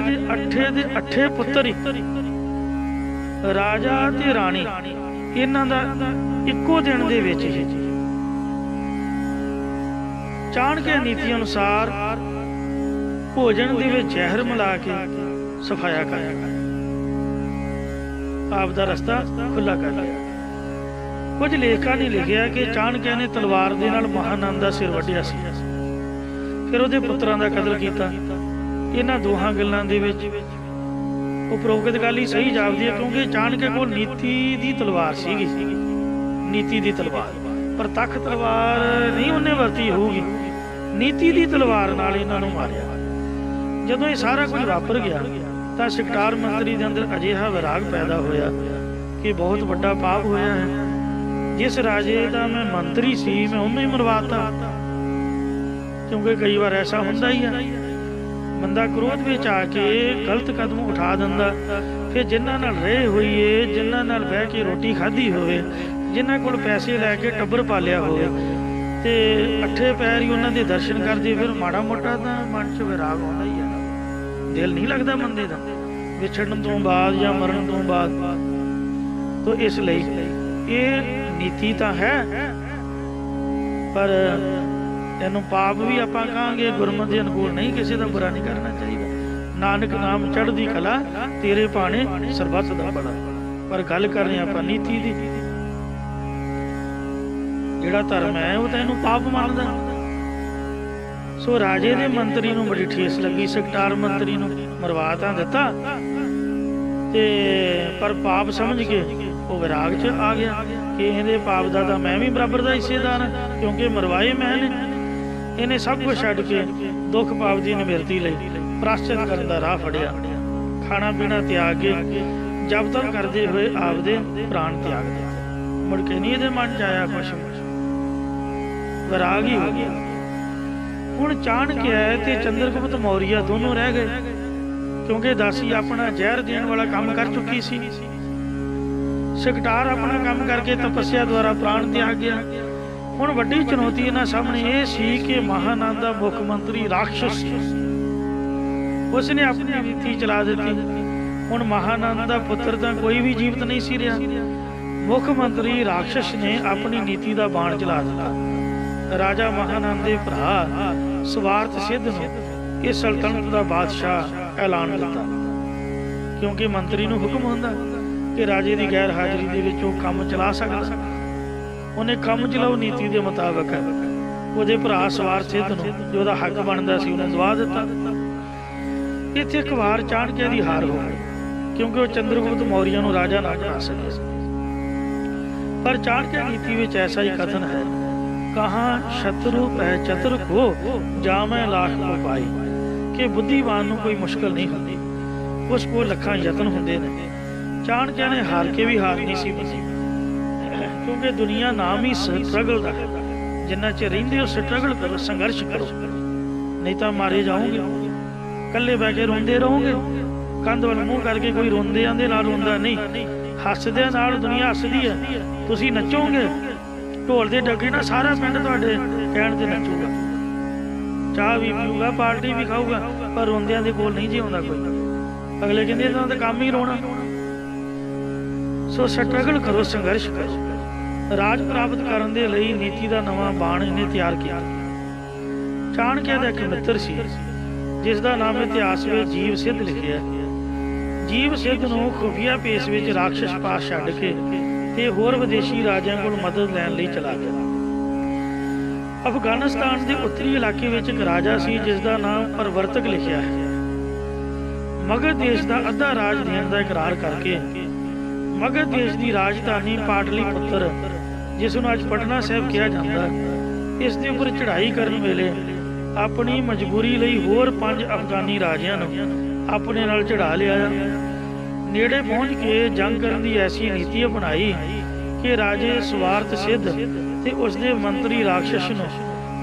ਦੇ 8 ਪੁੱਤਰ ਹੀ ਰਾਜਾ ਤੇ ਰਾਣੀ ਇਹਨਾਂ ਦਾ ਇੱਕੋ ਦਿਨ ਦੇ ਵਿੱਚ ਹੀ ਚਾਣਕੇ ਨੀਤੀ ਅਨੁਸਾਰ ਭੋਜਨ ਦੇ ਵਿੱਚ ਜ਼ਹਿਰ ਮਿਲਾ ਕੇ ਸਫਾਇਆ ਕਰ ਆਪ ਦਾ ਰਸਤਾ ਖੁੱਲਾ ਕਰ ਲਿਆ। ਕੁਝ ਲੇਖਕਾਂ ਨੇ ਲਿਖਿਆ ਕਿ ਚਾਣਕੇ ਨੇ ਤਲਵਾਰ ਦੇ ਨਾਲ ਮਹਾਨੰਦ ਦਾ ਸਿਰ ਵੱਢਿਆ ਸੀ, ਫਿਰ ਉਹਦੇ ਪੁੱਤਰਾਂ ਦਾ ਕਤਲ ਕੀਤਾ। ਇਹਨਾਂ ਦੋਹਾਂ ਗੱਲਾਂ ਦੇ ਵਿੱਚ ਉਪਰੋਕਤ ਗੱਲ ਹੀ ਸਹੀ ਜਾਪਦੀ ਹੈ, ਕਿਉਂਕਿ ਚਾਣਕੇ ਕੋਲ ਨੀਤੀ ਦੀ ਤਲਵਾਰ ਸੀਗੀ, ਨੀਤੀ ਦੀ ਤਲਵਾਰ, ਪਰ ਤੱਕ ਤਲਵਾਰ ਨਹੀਂ ਉਹਨੇ ਵਰਤੀ ਹੋਊਗੀ, ਨੀਤੀ ਦੀ ਤਲਵਾਰ ਨਾਲ ਇਹਨਾਂ ਨੂੰ ਮਾਰਿਆ। ਜਦੋਂ ਇਹ ਸਾਰਾ ਕੁਝ ਵਾਪਰ ਗਿਆ ਤਾਂ ਸਤਕਾਰ ਮੰਤਰੀ ਦੇ ਅੰਦਰ ਅਜਿਹਾ ਵਿਰਾਗ ਪੈਦਾ ਹੋਇਆ ਕਿ ਬਹੁਤ ਵੱਡਾ ਪਾਪ ਹੋਇਆ ਹੈ। ਜਿਸ ਰਾਜੇ ਦਾ ਮੈਂ ਮੰਤਰੀ ਸੀ ਮੈਂ ਉਹਨੂੰ ਹੀ ਮਰਵਾਤਾ। ਕਿਉਂਕਿ ਕਈ ਵਾਰ ਐਸਾ ਹੁੰਦਾ ਹੀ ਹੈ, ਬੰਦਾ ਕ੍ਰੋਧ ਵਿੱਚ ਆ ਕੇ ਗਲਤ ਕਦਮ ਉਠਾ ਦਿੰਦਾ। ਫਿਰ ਜਿਨ੍ਹਾਂ ਨਾਲ ਰਹੇ ਹੋਈਏ, ਜਿਨ੍ਹਾਂ ਨਾਲ ਬਹਿ ਕੇ ਰੋਟੀ ਖਾਧੀ ਹੋਵੇ, ਜਿਨ੍ਹਾਂ ਕੋਲ ਪੈਸੇ ਲੈ ਕੇ ਟੱਬਰ ਪਾਲਿਆ ਹੋਵੇ ਤੇ 8 ਪੈਰ ਹੀ ਉਹਨਾਂ ਦੇ ਦਰਸ਼ਨ ਕਰਦੇ, ਫਿਰ ਮਾੜਾ ਮੋਟਾ ਤਾਂ ਮਨ 'ਚ ਵਿਰਾਗ ਆਉਂਦਾ ਹੀ ਹੈ। ਦਿਲ ਨਹੀਂ ਲੱਗਦਾ ਬੰਦੇ ਦਾ ਵਿਛੜਨ ਤੋਂ ਬਾਅਦ ਜਾਂ ਮਰਨ ਤੋਂ ਬਾਅਦ। ਤਾਂ ਇਸ ਲਈ ਇਹ ਨੀਤੀ ਤਾਂ ਹੈ, ਪਰ ਇਹਨੂੰ ਪਾਪ ਵੀ ਆਪਾਂ ਕਹਾਂਗੇ। ਗੁਰਮਤਿ ਦੇ ਅਨੁਕੂਲ ਨਹੀਂ, ਕਿਸੇ ਦਾ ਬੁਰਾ ਨਹੀਂ ਕਰਨਾ ਚਾਹੀਦਾ। ਨਾਨਕ ਨਾਮ ਚੜ੍ਹਦੀ ਕਲਾ, ਤੇਰੇ ਭਾਣੇ ਸਰਬੱਤ ਦਾ ਭਲਾ। ਪਰ ਗੱਲ ਕਰ ਰਹੇ ਆਪਾਂ ਨੀਤੀ ਦੀ। ਜਿਹੜਾ ਧਰਮ ਹੈ ਉਹ ਤਾਂ ਇਹਨੂੰ ਪਾਪ ਮੰਨਦਾ। ਸੋ ਰਾਜੇ ਦੇ ਮੰਤਰੀ ਨੂੰ ਬੜੀ ਠੇਸ ਲੱਗੀ, ਸਤਕਾਰ ਮੰਤਰੀ ਨੂੰ ਮਰਵਾ ਤਾਂ ਦਿੱਤਾ ਤੇ ਪਰ ਪਾਪ ਸਮਝ ਕੇ ਉਹ ਵਿਰਾਗ 'ਚ ਆ ਗਿਆ ਕਿ ਇਹਦੇ ਪਾਪ ਦਾ ਤਾਂ ਮੈਂ ਵੀ ਬਰਾਬਰ ਦਾ ਹਿੱਸੇਦਾਰ ਹਾਂ, ਕਿਉਂਕਿ ਮਰਵਾਏ ਮੈਂ ਨੇ। ਇਹਨੇ ਸਭ ਕੁਝ ਛੱਡ ਕੇ ਦੁੱਖ ਪਾਪ ਦੀ ਨਿਵਰਤੀ ਲਈ ਪ੍ਰਾਸ਼ਚਿਤ ਕਰਨ ਦਾ ਰਾਹ ਫੜਿਆ। ਖਾਣਾ ਪੀਣਾ ਤਿਆਗ ਕੇ ਜਬ ਤੱਕ ਕਰਦੇ ਹੋਏ ਆਪਦੇ ਪ੍ਰਾਣ ਤਿਆਗ ਦਿੱਤੇ। ਮੁੜ ਕੇ ਨਹੀਂ ਇਹਦੇ ਮਨ 'ਚ ਆਇਆ ਕੁਛ, ਵਿਰਾਗ ਹੀ ਹੋ ਗਿਆ। ਹੁਣ ਚਾਣਕੇ ਆਏ ਤੇ ਚੰਦਰਗੁਪਤ ਮੌਰੀਆ ਦੋਨੋਂ ਰਹਿ ਗਏ, ਕਿਉਂਕਿ ਦਾਸੀ ਆਪਣਾ ਜ਼ਹਿਰ ਦੇਣ ਵਾਲਾ ਕੰਮ ਕਰ ਚੁੱਕੀ ਸੀ। ਸਕਟਾਰ ਆਪਣਾ ਕੰਮ ਕਰਕੇ ਤਪੱਸਿਆ ਦੁਆਰਾ ਪ੍ਰਾਣ ਤਿਆਗ ਗਿਆ। ਹੁਣ ਵੱਡੀ ਚੁਣੌਤੀ ਇਹਨਾਂ ਸਾਹਮਣੇ ਇਹ ਸੀ ਕਿ ਮਹਾਨੰਦ ਦਾ ਮੁੱਖ ਮੰਤਰੀ ਰਾਖਸ਼ ਸੀ, ਉਸਨੇ ਆਪਣੀ ਨੀਤੀ ਚਲਾ ਦਿੱਤੀ। ਹੁਣ ਮਹਾਨੰਦ ਦਾ ਪੁੱਤਰ ਤਾਂ ਕੋਈ ਵੀ ਜੀਵਤ ਨਹੀਂ ਸੀ ਰਿਹਾ। ਮੁੱਖ ਮੰਤਰੀ ਰਾਖਸ਼ ਨੇ ਆਪਣੀ ਨੀਤੀ ਦਾ ਬਾਣ ਚਲਾ ਦਿੱਤਾ। ਰਾਜਾ ਮਹਾਨੰਦ ਦੇ ਭਰਾ ਸਵਾਰਥ ਸਿੱਧ ਨੂੰ ਇਹ ਸਲਤਨਤ ਦਾ ਬਾਦਸ਼ਾਹ ਐਲਾਨ ਦਿੱਤਾ, ਕਿਉਂਕਿ ਮੰਤਰੀ ਨੂੰ ਹੁਕਮ ਹੁੰਦਾ ਕਿ ਰਾਜੇ ਦੀ ਗੈਰ ਹਾਜ਼ਰੀ ਦੇ ਵਿੱਚ ਉਹ ਕੰਮ ਚਲਾ ਸਕਦਾ। ਉਹਨੇ ਕੰਮ ਚਲਾਓ ਨੀਤੀ ਦੇ ਮੁਤਾਬਕ ਉਹਦੇ ਭਰਾ ਸਵਾਰਥ ਸਿੱਧ ਨੂੰ ਜੋ ਉਹਦਾ ਹੱਕ ਬਣਦਾ ਸੀ ਉਹਨੂੰ ਦਵਾ ਦਿੱਤਾ। ਇੱਥੇ ਇੱਕ ਵਾਰ ਚਾਣਕੇ ਦੀ ਹਾਰ ਹੋ ਗਈ, ਕਿਉਂਕਿ ਉਹ ਚੰਦਰਗੁਪਤ ਮੌਰੀਆ ਨੂੰ ਰਾਜਾ ਨਾ ਬਣਾ ਸਕਿਆ। ਪਰ ਚਾਣਕੇ ਨੀਤੀ ਵਿੱਚ ਐਸਾ ਹੀ ਕਥਨ ਹੈ, ਕਹਾਂ ਸ਼ਤਰੂ ਪੈ ਚਤੁਰ ਕੋ ਜਾਮੈ ਲਾਖ ਕੋ ਪਾਈ, ਕਿ ਬੁੱਧੀਵਾਨ ਨੂੰ ਕੋਈ ਮੁਸ਼ਕਲ ਨਹੀਂ ਹੁੰਦੀ, ਉਸ ਕੋਲ ਲੱਖਾਂ ਯਤਨ ਹੁੰਦੇ ਨੇ। ਚਾਣਕਿਆਂ ਨੇ ਹਾਰ ਕੇ ਵੀ ਹਾਰ ਨਹੀਂ ਸੀ ਮੰਨੀ, ਕਿਉਂਕਿ ਦੁਨੀਆ ਨਾਮ ਹੀ ਸਟਰਗਲ ਦਾ। ਜਿੰਨਾ ਚਿਰ ਰਹਿੰਦੇ ਹੋ ਸਟਰਗਲ ਕਰੋ, ਸੰਘਰਸ਼ ਕਰੋ, ਨਹੀਂ ਤਾਂ ਮਾਰੇ ਜਾਓਗੇ। ਇਕੱਲੇ ਬਹਿ ਕੇ ਰੋਂਦੇ ਰਹੋਗੇ, ਕੰਧ ਵੱਲ ਮੂੰਹ ਕਰਕੇ। ਕੋਈ ਰੋਂਦਿਆਂ ਦੇ ਨਾਲ ਰੋਂਦਾ ਨਹੀਂ, ਹੱਸਦਿਆਂ ਨਾਲ ਦੁਨੀਆ ਹੱਸਦੀ ਹੈ। ਤੁਸੀਂ ਨੱਚੋਗੇ, ਢੋਲ ਦੇ ਡੱਗੇ ਨਾਲ ਸਾਰਾ ਪਿੰਡ ਤੁਹਾਡੇ ਕਹਿਣ ਤੇ ਨੱਚੂਗਾ, ਚਾਹ ਵੀ ਪੀਊਗਾ, ਪਾਰਟੀ ਵੀ ਖਾਊਗਾ, ਪਰ ਰੋਂਦਿਆਂ ਦੇ ਕੋਲ ਨਹੀਂ ਜਿਉਂਦਾ ਕੋਈ। ਅਗਲੇ ਕਹਿੰਦੇ ਇਹਨਾਂ ਦਾ ਕੰਮ ਹੀ ਰੋਣਾ। ਸੋ ਸਟਰਗਲ ਕਰੋ, ਸੰਘਰਸ਼ ਕਰੋ। ਰਾਜ ਪ੍ਰਾਪਤ ਕਰਨ ਦੇ ਲਈ ਨੀਤੀ ਦਾ ਨਵਾਂ ਬਾਣ ਇਹਨੇ ਤਿਆਰ ਕੀਤਾ। ਚਾਣਕੇ ਦਾ ਇੱਕ ਮਿੱਤਰ ਸੀ ਜਿਸ ਦਾ ਨਾਮ ਇਤਿਹਾਸ ਵਿੱਚ ਜੀਵ ਸਿੱਧ ਲਿਖਿਆ। ਜੀਵ ਸਿੱਧ ਨੂੰ ਖੁਫੀਆ ਭੇਸ ਵਿੱਚ ਰਾਖਸ਼ ਪਾਸ ਛੱਡ ਕੇ ਤੇ ਹੋਰ ਵਿਦੇਸ਼ੀ ਰਾਜਿਆਂ ਕੋਲ ਮਦਦ ਲੈਣ ਲਈ ਚਲਾ ਗਿਆ। ਅਫਗਾਨਿਸਤਾਨ ਦੇ ਉੱਤਰੀ ਇਲਾਕੇ ਵਿੱਚ ਇੱਕ ਰਾਜਾ ਸੀ ਜਿਸ ਦਾ ਨਾਮ ਪਰਵਰਤਕ ਲਿਖਿਆ ਹੈ। ਮਗਧ ਦੇਸ਼ ਦਾ ਅੱਧਾ ਰਾਜ ਦੇਣ ਦਾ ਇਕਰਾਰ ਕਰਕੇ ਮਗਧ ਦੇਸ਼ ਦੀ ਰਾਜਧਾਨੀ ਪਾਟਲੀ ਪੁੱਤਰ, ਜਿਸ ਨੂੰ ਅੱਜ ਪਟਨਾ ਸਾਹਿਬ ਕਿਹਾ ਜਾਂਦਾ, ਇਸ ਦੇ ਉੱਪਰ ਚੜ੍ਹਾਈ ਕਰਨ ਵੇਲੇ ਆਪਣੀ ਮਜਬੂਰੀ ਲਈ ਹੋਰ 5 ਅਫਗਾਨੀ ਰਾਜਿਆਂ ਨੂੰ ਆਪਣੇ ਨਾਲ ਚੜ੍ਹਾ ਲਿਆ। ਨੇੜੇ ਪਹੁੰਚ ਕੇ ਜੰਗ ਕਰਨ ਦੀ ਐਸੀ ਨੀਤੀ ਅਪਣਾਈ ਕਿ ਰਾਜੇ ਸਵਾਰਥ ਸਿੱਧ ਤੇ ਉਸਦੇ ਮੰਤਰੀ ਰਾਖਸ਼ ਨੂੰ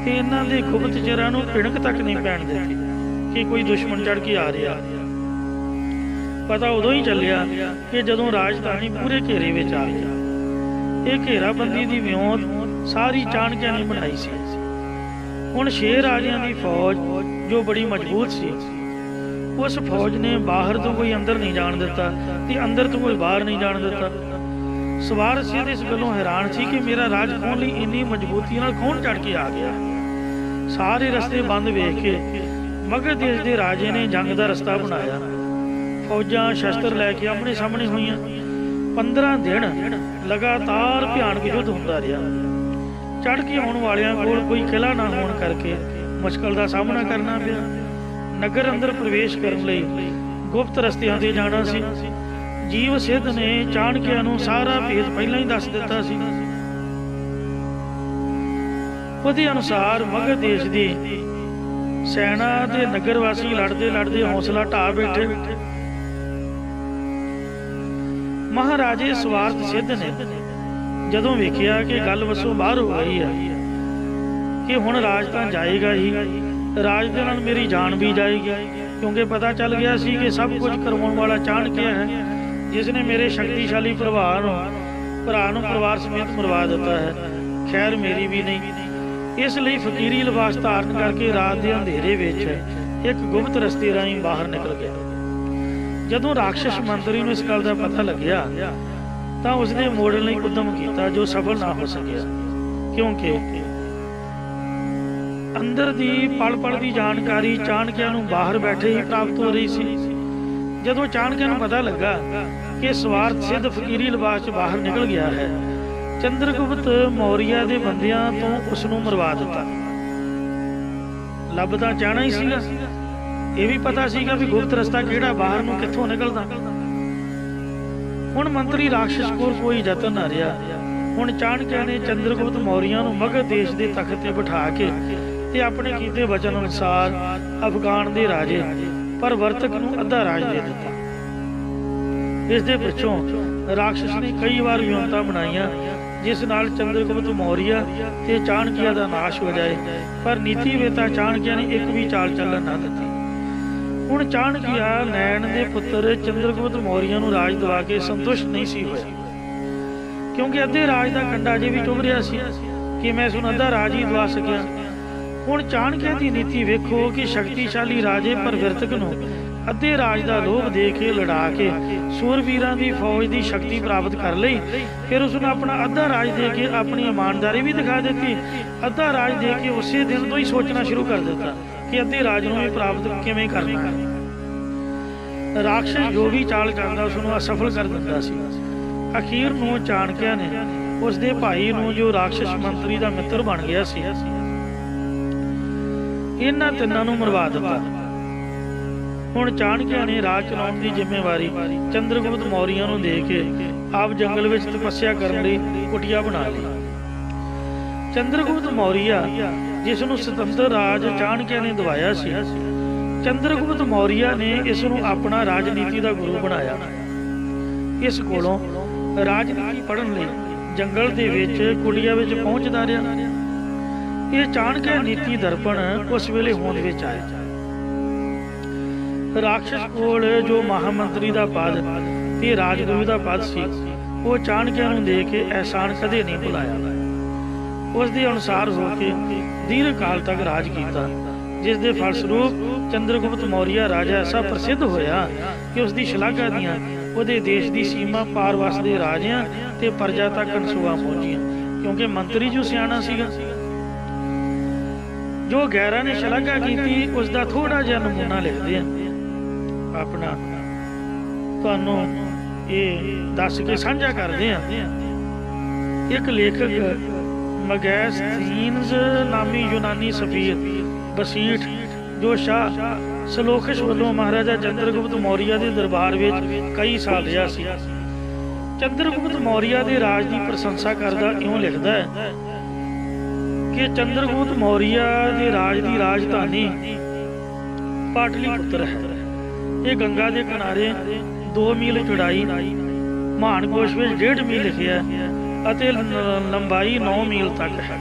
ਤੇ ਇਹਨਾਂ ਦੇ ਗੁਪਤਚਰਾਂ ਨੂੰ ਭਿਣਕ ਤੱਕ ਨਹੀਂ ਪੈਣ ਦਿੱਤੀ ਕਿ ਕੋਈ ਦੁਸ਼ਮਣ ਚੜ੍ਹ ਕੇ ਆ ਰਿਹਾ। ਪਤਾ ਉਦੋਂ ਹੀ ਚੱਲਿਆ ਕਿ ਜਦੋਂ ਰਾਜਧਾਨੀ ਪੂਰੇ ਘੇਰੇ ਵਿੱਚ ਆ ਗਿਆ। ਇਹ ਘੇਰਾਬੰਦੀ ਦੀ ਵਿਉਂਤ सारी चाणक्य ने बनाई सी। हुण 6 राजियां दी फौज जो बड़ी मजबूत सी, उस फौज ने बाहर तो कोई अंदर नहीं जाण दिता ते अंदर तो कोई बाहर नहीं जाण दिता। सवार सिद्ध इस गल्लों हैरान सी कि मेरा राज खोण लई इन्नी मजबूती नाल कौन चढ़ के आ गया। सारे रस्ते बंद वेख के मगध देश के राजे ने जंग का रस्ता बनाया। फौजां शस्त्र लैके आमने सामने हुईयां। 15 दिन लगातार भयानक युद्ध हुंदा रहा। चढ़ के आउण वालियां कोल कोई किला ना होण करके मुश्किल का सामना करना पिया। नगर अंदर प्रवेश करने लई गुप्त रस्तियां ते जाना सी। जीव सिद्ध ने चाणक्य नूं सारा भेद पहलां ही दस दिता सी। ਉਹਦੇ अनुसार मगध देश की सैना के नगर वासी लड़ते लड़ते हौसला ढा बैठे। महाराजे स्वार्थ सिद्ध ने जदों वेखिया कि गल वसों बाहर हो गई है कि हुण राज तां जाएगा ही, राज दे नाल मेरी जान भी जाएगी, क्योंकि पता चल गया सी कि सब कुछ करवाउण वाला चाणक्य है, जिसने मेरे शक्तिशाली भरा नूं परिवार समेत मरवा दिता है। खैर मेरी भी नहीं। इसलिए फकीरी लिबास धारण करके रात के अंधेरे विच एक गुप्त रस्ते राही बाहर निकल गया। जदों राक्षस मंत्री नूं इस गल का पता लग्या तां उसने मोड़न लई उद्यम किया, जो सफल ना हो सकिया, क्योंकि अंदर दी पल पल की जानकारी चाणक्य नूं बाहर बैठे ही प्राप्त हो रही सी। जदों चाणक्य नूं पता लगा कि स्वार्थ सिद्ध फकीरी लिबास बाहर निकल गया है, चंद्रगुप्त मौर्य के बंदियां तो उसनूं मरवा दिता। लभ तां जाना ही सीगा, ये भी पता सीगा भी गुप्त रस्ता किहड़ा बाहर नूं कित्थों निकलदा। हुण मंत्री राक्षस कोल कोई यतन ना रहा। हुण चाणक्य ने चंद्रगुप्त मौर्य नूं मगध देश के तख्त ते बिठा के ते अपने कीते वचन अनुसार अफगान के राजे परवर्तक नूं अद्धा राज दे दिता। इस दे पिछों राक्षस ने कई बार विਉਂਤਾ बनाईयां जिस नाल चंद्रगुप्त मौर्य ते चाणक्य का नाश हो जाए, पर नीतिवेता चाणक्य ने एक भी चाल चलन ना दी। हुण चाणक्य नैन के पुत्र चंद्रगुप्त मौर्य नूं राज दवा के संतुष्ट नहीं सी होया, क्योंकि अद्धे राज का कंडा अजे भी चुभ रहा सी कि मैं सुन अद्धा राज ही दवा सकिया। हुण चाणक्य की नीति वेखो कि शक्तिशाली राजे परवर्तक नूं अद्धे राज का लोभ दे के लड़ा के सूरवीरां की फौज की शक्ति प्राप्त कर लई, फिर उसने अपना अद्धा राज दे के अपनी ईमानदारी भी दिखा दी। अद्धा राज दे के उसी दिन तो ही सोचना शुरू कर दिता कि अद्धे राज नूं भी प्राप्त किवें करना है। राक्षस जो भी चाल चलदा उसनूं असफल कर दिंदा सी। अखीर नूं चाणक्य ने उसके भाई नूं जो राक्षस मंत्री का मित्र बन गया सी, इन्हां तिन्नां नूं मरवा दिता। हुण चाणक्य ने राज चलाउण की जिम्मेवारी चंद्रगुप्त मौर्य नूं दे के आप जंगल विच तपस्या करन लई कुटिया बना ली। चंद्रगुप्त मौर्य जिसनूं स्वतंत्र राज चाणक्य ने दवाया सी, चंद्रगुप्त मौर्य ने इसनूं अपना राजनीति का गुरु बनाया। इस कोलों राजनीति पढ़न लई जंगल दे विच कुटिया विच पहुंचदा रहा। यह चाणक्य नीति दर्पण उस वेले होंद विच आया। राक्षस कोल जो महामंत्री का पद ते राजगुरु का पद सी, वो चाणक्य नूं दे के एहसान कदे नहीं भुलाया। उस दे अनुसार होके दीर्घ काल तक राज किया, जिस दे फलस्वरूप चंद्रगुप्त मौर्य राजा ऐसा प्रसिद्ध होया कि उसकी शलाघा दियां उहदे देश की सीमा पार वसदे राजियां ते प्रजा तक अनसुआ पहुंचियां, क्योंकि मंत्री जो सियाणा सीगा। जो गैरां ने शलाघा की उसका थोड़ा जिहा नमूना लिखते हैं, अपना तुहानूं ये दस के साझा करते हैं। एक लेखक मैगस्थीन्स नामी यूनानी सफीर बसीठ जो शाह सलोखश वालों महाराजा चंद्रगुप्त मौर्य के दरबार में कई साल रहा सी, चंद्रगुप्त मौर्य के राज की प्रशंसा करदा इउं लिखदा है कि चंद्रगुप्त मौर्य के राज की राजधानी पाटलिपुत्र है। ये गंगा के किनारे 2 मील चौड़ाई, महानकोश में 1.5 मील लिखिया अते लंबाई 9 मील तक है।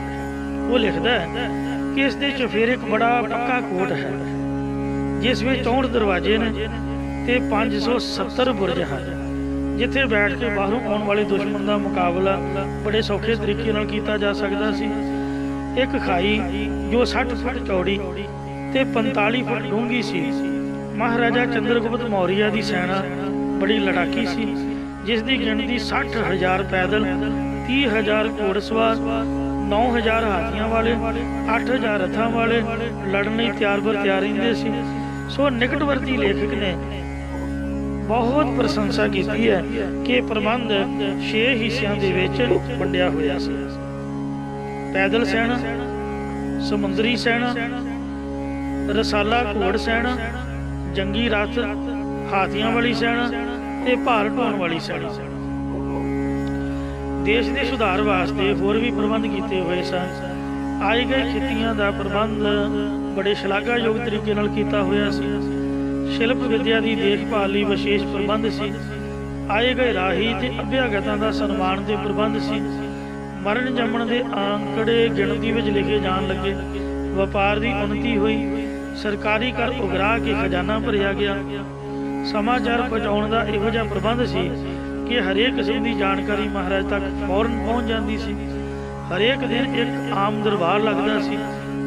वो लिखता है कि इस दे चफेरे एक बड़ा पक्का कोट है, जिस में 64 दरवाजे ने ते 570 बुरज हैं। ਜਿੱਥੇ ਬੈਠ ਕੇ ਬਾਹਰੋਂ ਆਉਣ ਵਾਲੇ ਦੁਸ਼ਮਣ ਦਾ ਮੁਕਾਬਲਾ ਬੜੇ ਸੌਖੇ ਤਰੀਕੇ ਨਾਲ ਕੀਤਾ ਜਾ ਸਕਦਾ ਸੀ। ਇੱਕ ਖਾਈ ਜੋ 60 ਫੁੱਟ ਚੌੜੀ ਤੇ 45 ਫੁੱਟ ਡੂੰਘੀ ਸੀ। ਮਹਾਰਾਜਾ ਚੰਦਰਗੁਪਤ ਮੌਰੀਆ ਦੀ ਸੈਨਾ ਬੜੀ ਲੜਾਕੀ ਸੀ, ਜਿਸ ਦੀ ਗਿਣਤੀ 60,000 ਪੈਦਲ, 30,000 ਘੋੜਸਵਾਰ, 9,000 ਹਾਥੀਆਂ ਵਾਲੇ, 8,000 ਰਥਾਂ ਵਾਲੇ ਲੜਨ ਲਈ ਤਿਆਰ ਬਰ ਤਿਆਰ ਰਹਿੰਦੇ ਸੀ। ਸੋ ਨਿਕਟਵਰਤੀ ਲੇਖਕ ਨੇ ਬਹੁਤ ਪ੍ਰਸ਼ੰਸਾ ਕੀਤੀ ਹੈ ਕਿ ਪ੍ਰਬੰਧ 6 ਹਿੱਸਿਆਂ ਦੇ ਵਿੱਚ ਵੰਡਿਆ ਹੋਇਆ ਸੀ। ਪੈਦਲ ਸੈਨਾ, ਸਮੁੰਦਰੀ ਸੈਨਾ, ਰਸਾਲਾ ਘੋੜ ਸੈਨਾ, ਜੰਗੀ ਰਥ, ਹਾਥੀਆਂ ਵਾਲੀ ਸੈਨਾ ਤੇ ਭਾਰ ਢੋਣ ਵਾਲੀ ਸੈਨਾ। ਦੇਸ਼ ਦੇ ਸੁਧਾਰ ਵਾਸਤੇ ਹੋਰ ਵੀ ਪ੍ਰਬੰਧ ਕੀਤੇ ਹੋਏ ਸਨ। ਆਏ ਗਏ ਖੇਤੀਆਂ ਦਾ ਪ੍ਰਬੰਧ ਬੜੇ ਸ਼ਲਾਘਾਯੋਗ ਤਰੀਕੇ ਨਾਲ ਕੀਤਾ ਹੋਇਆ ਸੀ। ਸ਼ਿਲਪ ਵਿਦਿਆ ਦੀ ਦੇਖਭਾਲ ਲਈ ਵਿਸ਼ੇਸ਼ ਪ੍ਰਬੰਧ ਸੀ। ਆਏ ਗਏ ਰਾਹੀ ਤੇ ਅਭਿਆਗਤਾਂ ਦਾ ਸਨਮਾਨ ਦੇ ਪ੍ਰਬੰਧ ਸੀ। ਮਰਨ ਜੰਮਣ ਦੇ ਆਂਕੜੇ ਗਿਣਤੀ ਵਿੱਚ ਲਿਖੇ ਜਾਣ ਲੱਗੇ। ਵਪਾਰ ਦੀ ਉન્નਤੀ ਹੋਈ। ਸਰਕਾਰੀ ਕਰ ਉਗਰਾ ਕੇ ਖਜ਼ਾਨਾ ਭਰਿਆ ਗਿਆ। ਸਮਾਚਾਰ ਪਹੁੰਚਾਉਣ ਦਾ ਇਹੋ ਜਿਹਾ ਪ੍ਰਬੰਧ ਸੀ ਕਿ ਹਰੇਕ ਕਿਸਮ ਦੀ ਜਾਣਕਾਰੀ ਮਹਾਰਾਜ ਤੱਕ ਫੌਰਨ ਪਹੁੰਚ ਜਾਂਦੀ ਸੀ। ਹਰੇਕ ਦਿਨ ਇੱਕ ਆਮ ਦਰਬਾਰ ਲੱਗਦਾ ਸੀ,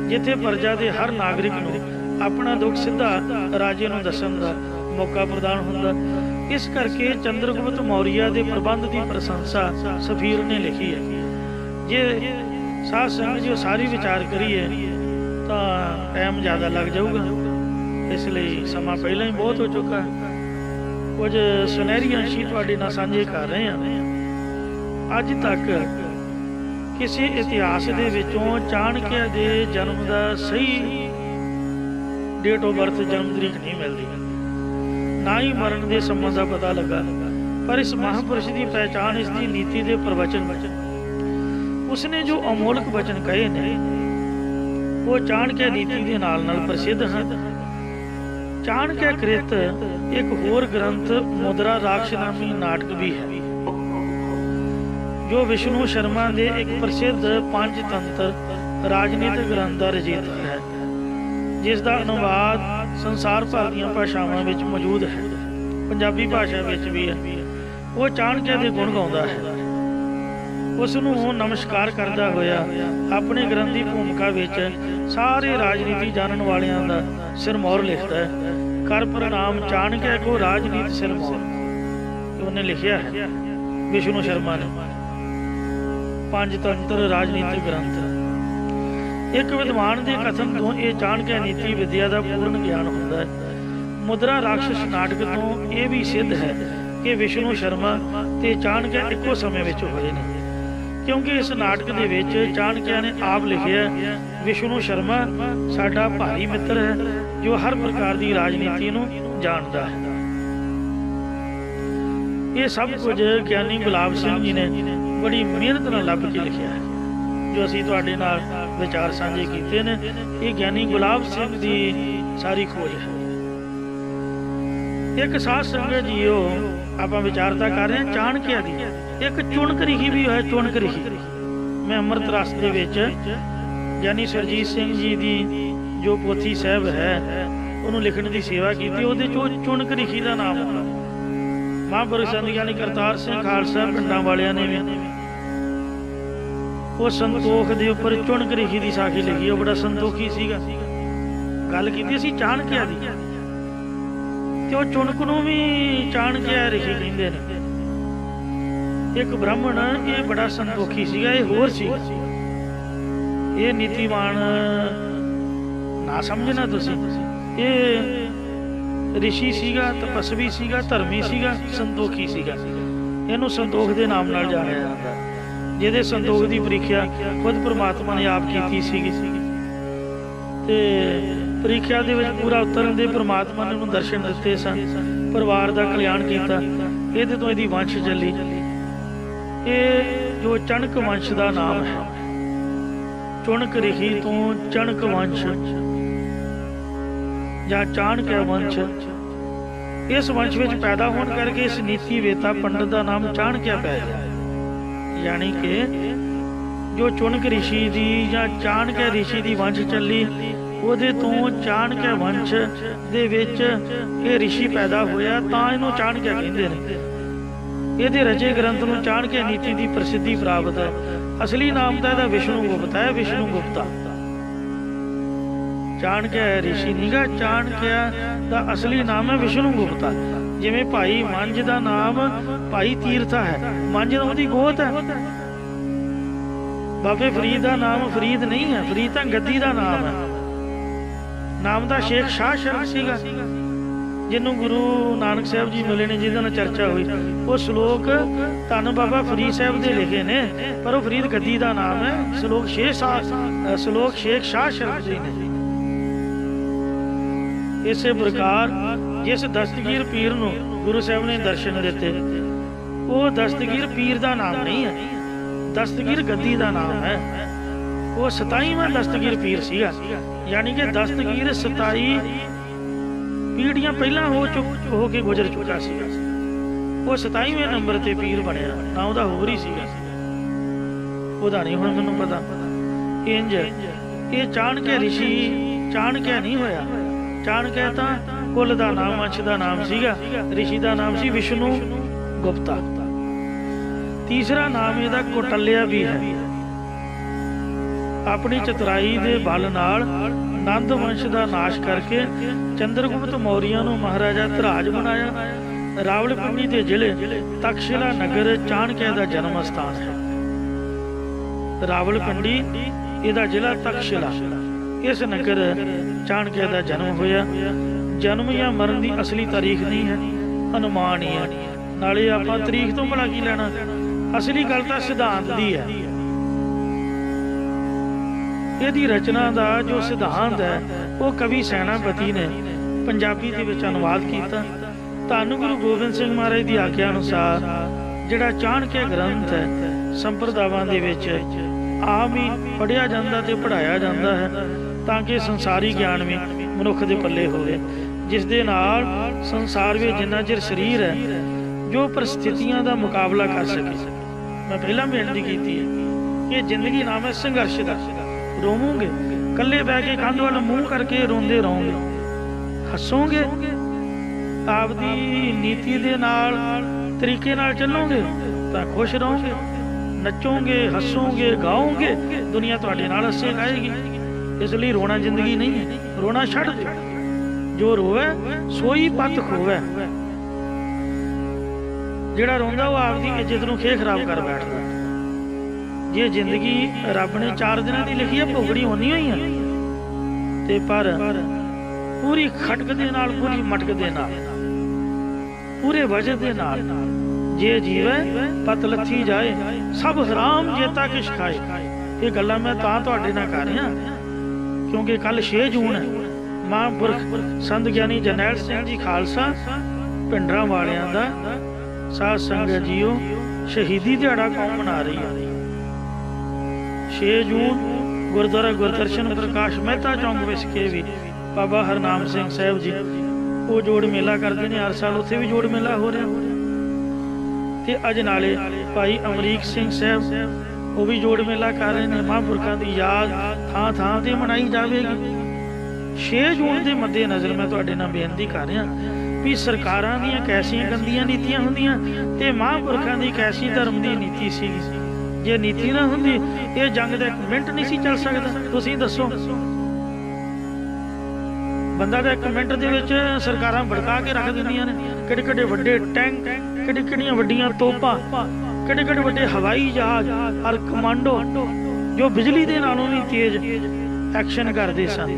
ਜਿੱਥੇ ਪ੍ਰਜਾ ਦੇ ਹਰ ਨਾਗਰਿਕ ਨੂੰ ਆਪਣਾ ਦੁੱਖ ਸਿੱਧਾ ਰਾਜੇ ਨੂੰ ਦੱਸਣ ਦਾ ਮੌਕਾ ਪ੍ਰਦਾਨ ਹੁੰਦਾ। ਇਸ ਕਰਕੇ ਚੰਦਰਗੁਪਤ ਮੌਰੀਆ ਦੇ ਪ੍ਰਬੰਧ ਦੀ ਪ੍ਰਸ਼ੰਸਾ ਸਫੀਰ ਨੇ ਲਿਖੀ ਹੈ। ਜੇ ਸਾਧ ਸੰਗਤ ਜੀ ਸਾਰੀ ਵਿਚਾਰ ਕਰੀਏ ਤਾਂ ਟਾਈਮ ਜ਼ਿਆਦਾ ਲੱਗ ਜਾਊਗਾ, ਇਸ ਲਈ ਸਮਾਂ ਪਹਿਲਾਂ ਹੀ ਬਹੁਤ ਹੋ ਚੁੱਕਾ। ਕੁਝ ਸੁਨਹਿਰੀ ਅੰਸ਼ੀ ਤੁਹਾਡੇ ਨਾਲ ਸਾਂਝੇ ਕਰ ਰਹੇ ਹਾਂ। ਅੱਜ ਤੱਕ ਕਿਸੇ ਇਤਿਹਾਸ ਦੇ ਵਿੱਚੋਂ ਚਾਣਕਿਆ ਦੇ ਜਨਮ ਦਾ ਸਹੀ ਡੇਟ ਆਫ ਬਰਥ, ਜਨਮ ਤਰੀਕ ਨਹੀਂ ਮਿਲਦੀ, ਨਾ ਹੀ ਮਰਨ ਦੇ ਸਮਾਂ ਦਾ ਪਤਾ ਲੱਗਾ। ਪਰ ਇਸ ਮਹਾਂਪੁਰਸ਼ ਦੀ ਪਹਿਚਾਣ ਇਸ ਦੀ ਨੀਤੀ ਦੇ ਪ੍ਰਵਚਨ, ਉਸਨੇ ਜੋ ਅਮੋਲਕ ਵਚਨ ਕਹੇ ਨੇ ਉਹ ਚਾਣਕਿਆ ਨੀਤੀ ਦੇ ਨਾਲ ਨਾਲ ਪ੍ਰਸਿੱਧ ਹਨ। ਚਾਣਕਿਆ ਕ੍ਰਿਤ ਇੱਕ ਹੋਰ ਗ੍ਰੰਥ ਮੁਦਰਾ ਰਾਖਸ਼ ਨਾਮੀ ਨਾਟਕ ਵੀ ਹੈ, ਜੋ ਵਿਸ਼ਨੂੰ ਸ਼ਰਮਾ ਦੇ ਇੱਕ ਪ੍ਰਸਿੱਧ ਪੰਜ ਤੰਤਰ ਰਾਜਨੀਤਿਕ ਗ੍ਰੰਥ ਦਾ ਰਚੇਤਾ ਹੈ, ਜਿਸ ਦਾ ਅਨੁਵਾਦ ਸੰਸਾਰ ਭਰ ਦੀਆਂ ਭਾਸ਼ਾਵਾਂ ਵਿੱਚ ਮੌਜੂਦ ਹੈ। ਪੰਜਾਬੀ ਭਾਸ਼ਾ ਵਿੱਚ ਵੀ ਹੈ। ਉਹ ਚਾਣਕਿਆ ਦੇ ਗੁਣ ਗਾਉਂਦਾ ਹੈ। ਉਸ ਨੂੰ ਨਮਸਕਾਰ ਕਰਦਾ ਹੋਇਆ ਆਪਣੇ ਗ੍ਰੰਥ ਦੀ ਭੂਮਿਕਾ ਵਿੱਚ ਸਾਰੇ ਰਾਜਨੀਤੀ ਜਾਣਨ ਵਾਲਿਆਂ ਦਾ ਸਿਰਮੌਰ ਲਿਖਦਾ ਹੈ। ਕਰ ਪ੍ਰਣਾਮ ਚਾਣਕਿਆ ਕੋ ਰਾਜਨੀਤ ਸਿਰਮੌਰ, ਉਹਨੇ ਲਿਖਿਆ ਹੈ ਵਿਸ਼ਨੂੰ ਸ਼ਰਮਾ ਨੇ। ਪੰਜ ਤੰਤਰ ਰਾਜਨੀਤਿਕ ਗ੍ਰੰਥ। ਇੱਕ ਵਿਦਵਾਨ ਦੇ ਕਥਨ ਤੋਂ ਇਹ ਚਾਣਕਿਆ ਨੀਤੀ ਵਿਦਿਆ ਦਾ ਪੂਰਨ ਗਿਆਨ ਹੁੰਦਾ ਹੈ। ਮੁਦਰਾ ਰਾਖਸ਼ ਨਾਟਕ ਤੋਂ ਇਹ ਵੀ ਸਿੱਧ ਹੈ ਕਿ ਵਿਸ਼ਨੂੰ ਸ਼ਰਮਾ ਤੇ ਚਾਣਕਿਆ ਇੱਕੋ ਸਮੇਂ ਵਿੱਚ ਹੋਏ ਨੇ, ਕਿਉਂਕਿ ਇਸ ਨਾਟਕ ਦੇ ਵਿੱਚ ਚਾਣਕਿਆ ਨੇ ਆਪ ਲਿਖਿਆ, ਵਿਸ਼ਨੂੰ ਸ਼ਰਮਾ ਸਾਡਾ ਭਾਰੀ ਮਿੱਤਰ ਹੈ ਜੋ ਹਰ ਪ੍ਰਕਾਰ ਦੀ ਰਾਜਨੀਤੀ ਨੂੰ ਜਾਣਦਾ ਹੈ। ਇਹ ਸਭ ਕੁਝ ਗਿਆਨੀ ਗੁਲਾਬ ਸਿੰਘ ਜੀ ਨੇ ਬੜੀ ਮਿਹਨਤ ਨਾਲ ਲੱਭ ਕੇ ਲਿਖਿਆ ਹੈ, ਜੋ ਅਸੀਂ ਤੁਹਾਡੇ ਨਾਲ ਵਿਚਾਰ ਸਾਂਝੇ ਕੀਤੇ ਨੇ। ਇਹ ਗਿਆਨੀ ਗੁਲਾਬ ਸਿੰਘ ਦੀ ਸਾਰੀ ਖੋਜ ਹੈ। ਇੱਕ ਸਾਧ ਸੰਗਤ ਜੀਓ, ਆਪਾਂ ਵਿਚਾਰਤਾ ਕਰ ਰਹੇ ਹਾਂ ਚਾਣਕਿਆ ਦੀ। ਇੱਕ ਚੁਣਕ ਰਿਖੀ ਵੀ ਹੈ। ਚੁਣਕ ਰਿਖੀ ਮੈਂ ਅੰਮ੍ਰਿਤ ਰਸ ਦੇ ਵਿੱਚ ਗਿਆਨੀ ਸਰਜੀਤ ਸਿੰਘ ਜੀ ਦੀ ਜੋ ਪੋਥੀ ਸਾਹਿਬ ਹੈ ਉਹਨੂੰ ਲਿਖਣ ਦੀ ਸੇਵਾ ਕੀਤੀ। ਉਹਦੇ ਚੋਂ ਚੁਣਕ ਰਿਖੀ ਦਾ ਨਾਮ ਆਉਂਦਾ। ਮਹਾਂਪੁਰਖ ਸੰਤ ਗਿਆਨੀ ਕਰਤਾਰ ਸਿੰਘ ਖਾਲਸਾ ਪਿੰਡਾਂ ਵਾਲਿਆਂ ਨੇ ਵੀ ਉਹ ਸੰਤੋਖ ਦੇ ਉੱਪਰ ਚੁਣਕ ਰਿਖੀ ਦੀ ਸਾਖੀ ਲਿਖੀ। ਉਹ ਬੜਾ ਸੰਤੋਖੀ ਸੀਗਾ। ਗੱਲ ਕੀਤੀ ਸੀ ਚਾਣਕਿਆ ਦੀ, ਤੇ ਉਹ ਚੁਣਕ ਨੂੰ ਵੀ ਚਾਣਕਿਆ ਰਿਖੀ ਕਹਿੰਦੇ ਨੇ। ਇੱਕ ਬ੍ਰਾਹਮਣ, ਇਹ ਬੜਾ ਸੰਤੋਖੀ ਸੀਗਾ। ਇਹ ਹੋਰ ਸੀ, ਇਹ ਨੀਤੀਵਾਨ ਨਾ ਸਮਝਣਾ ਤੁਸੀਂ। ਇਹ ਰਿਸ਼ੀ ਸੀਗਾ, ਤਪਸਵੀ ਸੀਗਾ, ਧਰਮੀ ਸੀਗਾ, ਸੰਤੋਖੀ ਸੀਗਾ। ਇਹਨੂੰ ਸੰਤੋਖ ਦੇ ਨਾਮ ਨਾਲ ਜਾਣਿਆ ਜਾਂਦਾ, ਜਿਹਦੇ ਸੰਤੋਖ ਦੀ ਪ੍ਰੀਖਿਆ ਖੁਦ ਪ੍ਰਮਾਤਮਾ ਨੇ ਆਪ ਕੀਤੀ ਸੀਗੀ। ਤੇ ਪ੍ਰੀਖਿਆ ਦੇ ਵਿੱਚ ਪੂਰਾ ਉਤਰਨ ਦੇ ਪ੍ਰਮਾਤਮਾ ਨੇ ਉਹਨੂੰ ਦਰਸ਼ਨ ਦਿੱਤੇ ਸਨ, ਪਰਿਵਾਰ ਦਾ ਕਲਿਆਣ ਕੀਤਾ। ਇਹਦੇ ਤੋਂ ਇਹਦੀ ਵੰਸ਼ ਚੱਲੀ। ਇਹ ਜੋ ਚਣਕ ਵੰਸ਼ ਦਾ ਨਾਮ ਹੈ, ਚੁਣਕ ਰਿਖੀ ਤੋਂ ਚਣਕ ਵੰਸ਼ ਜਾਂ ਚਾਣਕਿਆ ਵੰਸ਼, ਇਸ ਵੰਸ਼ ਵਿੱਚ ਪੈਦਾ ਹੋਣ ਕਰਕੇ ਇਸ ਨੀਤੀ ਵੇਤਾ ਪੰਡਤ ਦਾ ਨਾਮ ਚਾਣਕਿਆ ਪੈ ਗਿਆ। ਯਾਨੀ ਕਿ ਜੋ ਚੁਣਕ ਰਿਸ਼ੀ ਦੀ ਜਾਂ ਚਾਣਕਿਆ ਰਿਸ਼ੀ ਦੀ ਵੰਸ਼ ਚੱਲੀ, ਉਹਦੇ ਤੋਂ ਚਾਣਕਿਆ ਵੰਸ਼ ਦੇ ਵਿੱਚ ਇਹ ਰਿਸ਼ੀ ਪੈਦਾ ਹੋਇਆ, ਤਾਂ ਇਹਨੂੰ ਚਾਣਕਿਆ ਕਹਿੰਦੇ ਨੇ। ਇਹਦੇ ਰਚੇ ਗ੍ਰੰਥ ਨੂੰ ਚਾਣਕਿਆ ਨੀਤੀ ਦੀ ਪ੍ਰਸਿੱਧੀ ਪ੍ਰਾਪਤ ਹੈ। ਅਸਲੀ ਨਾਮ ਤਾਂ ਇਹਦਾ ਵਿਸ਼ਨੂੰ ਗੁਪਤ ਹੈ, ਵਿਸ਼ਨੂੰ ਗੁਪਤਾ। ਚਾਣਕਿਆ ਰਿਸ਼ੀ ਨੀਗਾ, ਚਾਣਕਿਆ ਦਾ ਅਸਲੀ ਨਾਮ ਹੈ ਵਿਸ਼ਨੂੰ ਗੁਪਤਾ। ਜਿਵੇਂ ਭਾਈ ਮੰਝ ਦਾ ਨਾਮ ਭਾਈ ਤੀਰਥਾ ਹੈ, ਮੰਝ ਉਹਦੀ ਗੋਤ ਹੈ। ਬਾਬੇ ਫਰੀਦ ਦਾ ਨਾਮ ਫਰੀਦ ਨਹੀਂ ਹੈ, ਫਰੀਦ ਤਾਂ ਗੱਦੀ ਦਾ ਨਾਮ ਹੈ। ਨਾਮ ਦਾ ਸ਼ੇਖ ਸ਼ਾਹ ਸ਼ਰਫ ਸੀਗਾ, ਜਿਹਨੂੰ ਗੁਰੂ ਨਾਨਕ ਸਾਹਿਬ ਜੀ ਮਿਲੇ ਨੇ, ਜਿਹਦੇ ਨਾਲ ਚਰਚਾ ਹੋਈ। ਉਹ ਸ਼ਲੋਕ ਧੰਨ ਬਾਬਾ ਫਰੀਦ ਸਾਹਿਬ ਦੇ ਲਿਖੇ ਨੇ, ਪਰ ਉਹ ਫਰੀਦ ਗੱਦੀ ਦਾ ਨਾਮ ਹੈ। ਸ਼ਲੋਕ ਸ਼ੇਖ ਸ਼ਾਹ ਸ਼ਰਫ ਜੀ ਨੇ। ਇਸੇ ਪ੍ਰਕਾਰ ਜਿਸ ਦਸਤਗੀਰ ਪੀਰ ਨੂੰ ਗੁਰੂ ਸਾਹਿਬ ਨੇ ਦਰਸ਼ਨ ਦਿੱਤੇ, ਉਹ ਦਸਤਗੀਰ ਪੀਰ ਦਾ ਨਾਮ ਨਹੀਂ ਹੈ, ਦਸਤਗੀਰ ਗੱਦੀ ਦਾ ਨਾਮ ਹੈ। ਉਹ 27ਵਾਂ ਦਸਤਗੀਰ ਪੀਰ ਸੀਗਾ, ਯਾਨੀ ਕਿ ਦਸਤਗੀਰ 27 ਪੀੜ੍ਹੀਆਂ ਪਹਿਲਾਂ ਹੋ ਕੇ ਗੁਜ਼ਰ ਚੁੱਕਾ ਸੀਗਾ। ਉਹ 27ਵੇਂ ਨੰਬਰ ਤੇ ਪੀਰ ਬਣਿਆ, ਨਾ ਉਹਦਾ ਹੋਰ ਹੀ ਸੀਗਾ, ਉਹਦਾ ਨਹੀਂ ਹੁਣ ਮੈਨੂੰ ਪਤਾ। ਇੰਜ ਇਹ ਚਾਣਕਿਆ ਰਿਸ਼ੀ ਚਾਣਕਿਆ ਨਹੀਂ ਹੋਇਆ। ਚਾਣਕਿਆ ਤਾਂ ਕੁੱਲ ਦਾ ਨਾਮ, ਵੰਸ਼ ਦਾ ਨਾਮ ਸੀਗਾ। ਰਿਸ਼ੀ ਦਾ ਨਾਮ ਸੀ ਵਿਸ਼ਨੂੰ ਗੁਪਤਾ। ਤੀਸਰਾ ਨਾਮ ਇਹਦਾ ਕੋਟਲਿਆ ਵੀ ਹੈ। ਆਪਣੀ ਚਤੁਰਾਈ ਦੇ ਬਲ ਨਾਲ ਨੰਦ ਵੰਸ਼ ਦਾ ਨਾਸ਼ ਕਰਕੇ ਚੰਦਰਗੁਪਤ ਮੌਰੀਆ ਨੂੰ ਮਹਾਰਾਜਾ ਧਰਾਜ ਬਣਾਇਆ। ਰਾਵਲਪਿੰਡੀ ਦੇ ਜ਼ਿਲ੍ਹੇ ਤਕਸ਼ਿਲਾ ਨਗਰ ਚਾਣਕਿਆ ਦਾ ਜਨਮ ਸਥਾਨ ਹੈ। ਰਾਵਲਪਿੰਡੀ ਇਹਦਾ ਜ਼ਿਲ੍ਹਾ ਤਕਸ਼ਿਲਾ, ਇਸ ਨਗਰ ਚਾਣਕਿਆ ਦਾ ਜਨਮ ਹੋਇਆ। ਜਨਮ ਜਾਂ ਮਰਨ ਦੀ ਅਸਲੀ ਤਾਰੀਖ ਨਹੀਂ ਹੈ, ਅਨੁਮਾਨ ਹੀ ਹੈ। ਨਾਲੇ ਆਪਾਂ ਤਾਰੀਖ ਤੋਂ ਭਲਾ ਕੀ ਲੈਣਾ, ਅਸਲੀ ਗੱਲ ਤਾਂ ਸਿਧਾਂਤ ਦੀ ਹੈ। ਇਹਦੀ ਰਚਨਾ ਦਾ ਜੋ ਸਿਧਾਂਤ ਹੈ ਉਹ ਕਵੀ ਸੈਨਾਪਤੀ ਨੇ ਪੰਜਾਬੀ ਦੇ ਵਿੱਚ ਅਨੁਵਾਦ ਕੀਤਾ। ਧੰਨ ਗੁਰੂ ਗੋਬਿੰਦ ਸਿੰਘ ਮਹਾਰਾਜ ਦੀ ਆਗਿਆ ਅਨੁਸਾਰ ਜਿਹੜਾ ਚਾਣਕਿਆ ਗ੍ਰੰਥ ਹੈ ਸੰਪਰਦਾਵਾਂ ਦੇ ਵਿੱਚ ਆਮ ਹੀ ਪੜ੍ਹਿਆ ਜਾਂਦਾ ਤੇ ਪੜ੍ਹਾਇਆ ਜਾਂਦਾ ਹੈ, ਤਾਂ ਕਿ ਸੰਸਾਰੀ ਗਿਆਨ ਵੀ ਮਨੁੱਖ ਦੇ ਪੱਲੇ ਹੋਵੇ, ਜਿਸ ਦੇ ਨਾਲ ਸੰਸਾਰ ਵਿੱਚ ਜਿੰਨਾ ਚਿਰ ਸਰੀਰ ਹੈ ਜੋ ਪਰਿਸਥਿਤੀਆਂ ਦਾ ਮੁਕਾਬਲਾ ਕਰ ਸਕੇ। ਮੈਂ ਪਹਿਲਾਂ ਬੇਨਤੀ ਕੀਤੀ ਹੈ ਕਿ ਜ਼ਿੰਦਗੀ ਨਾਮ ਹੈ ਸੰਘਰਸ਼ ਦਾ। ਰੋਵੋਗੇ, ਇਕੱਲੇ ਬਹਿ ਕੇ ਕੰਧ ਵੱਲ ਮੂੰਹ ਕਰਕੇ ਰੋਂਦੇ ਰਹੋਗੇ, ਹੱਸੋਗੇ, ਆਪਦੀ ਨੀਤੀ ਦੇ ਨਾਲ ਤਰੀਕੇ ਨਾਲ ਚੱਲੋਗੇ ਤਾਂ ਖੁਸ਼ ਰਹੋਗੇ, ਨੱਚੋਗੇ, ਹੱਸੋਗੇ, ਗਾਓਗੇ, ਦੁਨੀਆ ਤੁਹਾਡੇ ਨਾਲ ਹੱਸੇ ਗਾਏਗੀ। ਇਸ ਲਈ ਰੋਣਾ ਜ਼ਿੰਦਗੀ ਨਹੀਂ ਹੈ, ਰੋਣਾ ਛੱਡ ਦਿਓ। ਜੋ ਰੋਵੇ ਸੋਈ ਪੱਤ ਖੋਵੇ। ਜਿਹੜਾ ਰੋਂਦਾ ਉਹ ਆਪਦੀ ਇੱਜ਼ਤ ਨੂੰ ਖੇ ਖਰਾਬ ਕਰ ਬੈਠਦਾ। ਜੇ ਜ਼ਿੰਦਗੀ ਰੱਬ ਨੇ 4 ਦਿਨਾਂ ਦੀ ਲਿਖੀ ਹੈ, ਭੋਗਣੀ ਹੋਣੀ ਹੋਈ ਹੈ, ਤੇ ਪਰ ਪੂਰੀ ਖਟਕ ਦੇ ਨਾਲ, ਪੂਰੀ ਮਟਕ ਦੇ ਨਾਲ, ਪੂਰੇ ਵਜਨ ਦੇ ਨਾਲ ਜੇ ਜੀਵੇ ਪਤ ਲੱਥੀ ਜਾਏ, ਸਭ ਹਰਾਮ ਜੇਤਾ ਕਿਛ ਖਾਏ। ਇਹ ਗੱਲਾਂ ਮੈਂ ਤਾਂ ਤੁਹਾਡੇ ਨਾਲ ਕਰ ਰਿਹਾ ਕਿਉਂਕਿ ਕੱਲ 6 ਜੂਨ ਹੈ। ਮਹਾਂਪੁਰਖ ਸੰਤ ਗਿਆਨੀ ਜਰਨੈਲ ਸਿੰਘ ਜੀ ਖਾਲਸਾ ਪਿੰਡਰਾਂ ਵਾਲਿਆਂ ਦਾ ਸਾਧ ਸੰਗਤ ਜੀਓ ਸ਼ਹੀਦੀ ਦਿਹਾੜਾ ਕੌਮ ਮਨਾ ਰਹੀ ਹੈ। 6 ਜੂਨ ਗੁਰਦੁਆਰਾ ਗੁਰਦਰਸ਼ਨ ਪ੍ਰਕਾਸ਼ ਮਹਿਤਾ ਚੌਂਕ ਵਿਖੇ ਵੀ ਬਾਬਾ ਹਰਨਾਮ ਸਿੰਘ ਸਾਹਿਬ ਜੀ ਉਹ ਜੋੜ ਮੇਲਾ ਕਰਦੇ ਨੇ। ਹਰ ਸਾਲ ਉੱਥੇ ਵੀ ਜੋੜ ਮੇਲਾ ਹੋ ਰਿਹਾ। ਤੇ ਅੱਜ ਨਾਲੇ ਭਾਈ ਅਮਰੀਕ ਸਿੰਘ ਸਾਹਿਬ ਉਹ ਵੀ ਜੋੜ ਮੇਲਾ ਕਰ ਰਹੇ ਨੇ। ਮਹਾਂਪੁਰਖਾਂ ਦੀ ਯਾਦ ਥਾਂ ਥਾਂ ਤੇ ਮਨਾਈ ਜਾਵੇਗੀ। 6 ਜੂਨ ਦੇ ਮੱਦੇ ਨਜ਼ਰ ਮੈਂ ਤੁਹਾਡੇ ਨਾਲ ਬੇਨਤੀ ਕਰ ਰਿਹਾ ਵੀ ਸਰਕਾਰਾਂ ਦੀਆਂ ਕੈਸੀਆਂ ਗੰਦੀਆਂ ਨੀਤੀਆਂ ਹੁੰਦੀਆਂ ਤੇ ਮਹਾਂਪੁਰਖਾਂ ਦੀ ਕੈਸੀ ਧਰਮ ਦੀ ਨੀਤੀ ਸੀਗੀ। ਜੇ ਨੀਤੀ ਨਾ ਹੁੰਦੀ ਇਹ ਜੰਗ ਦਾ 1 ਮਿੰਟ ਨਹੀਂ ਸੀ ਚੱਲ ਸਕਦਾ। ਤੁਸੀਂ ਦੱਸੋ, ਬੰਦਾ ਦਾ 1 ਮਿੰਟ ਦੇ ਵਿੱਚ ਸਰਕਾਰਾਂ ਭੜਕਾ ਕੇ ਰੱਖ ਦਿੰਦੀਆਂ ਨੇ। ਕਿਹੜੇ ਕਿਹੜੇ ਵੱਡੇ ਟੈਂਕ, ਕਿਹੜੀ ਕਿਹੜੀਆਂ ਵੱਡੀਆਂ ਤੋਪਾਂ, ਕਿਹੜੇ ਕਿਹੜੇ ਵੱਡੇ ਹਵਾਈ ਜਹਾਜ਼ ਔਰ ਕਮਾਂਡੋ ਜੋ ਬਿਜਲੀ ਦੇ ਨਾਲੋਂ ਵੀ ਤੇਜ਼ ਐਕਸ਼ਨ ਕਰਦੇ ਸਨ।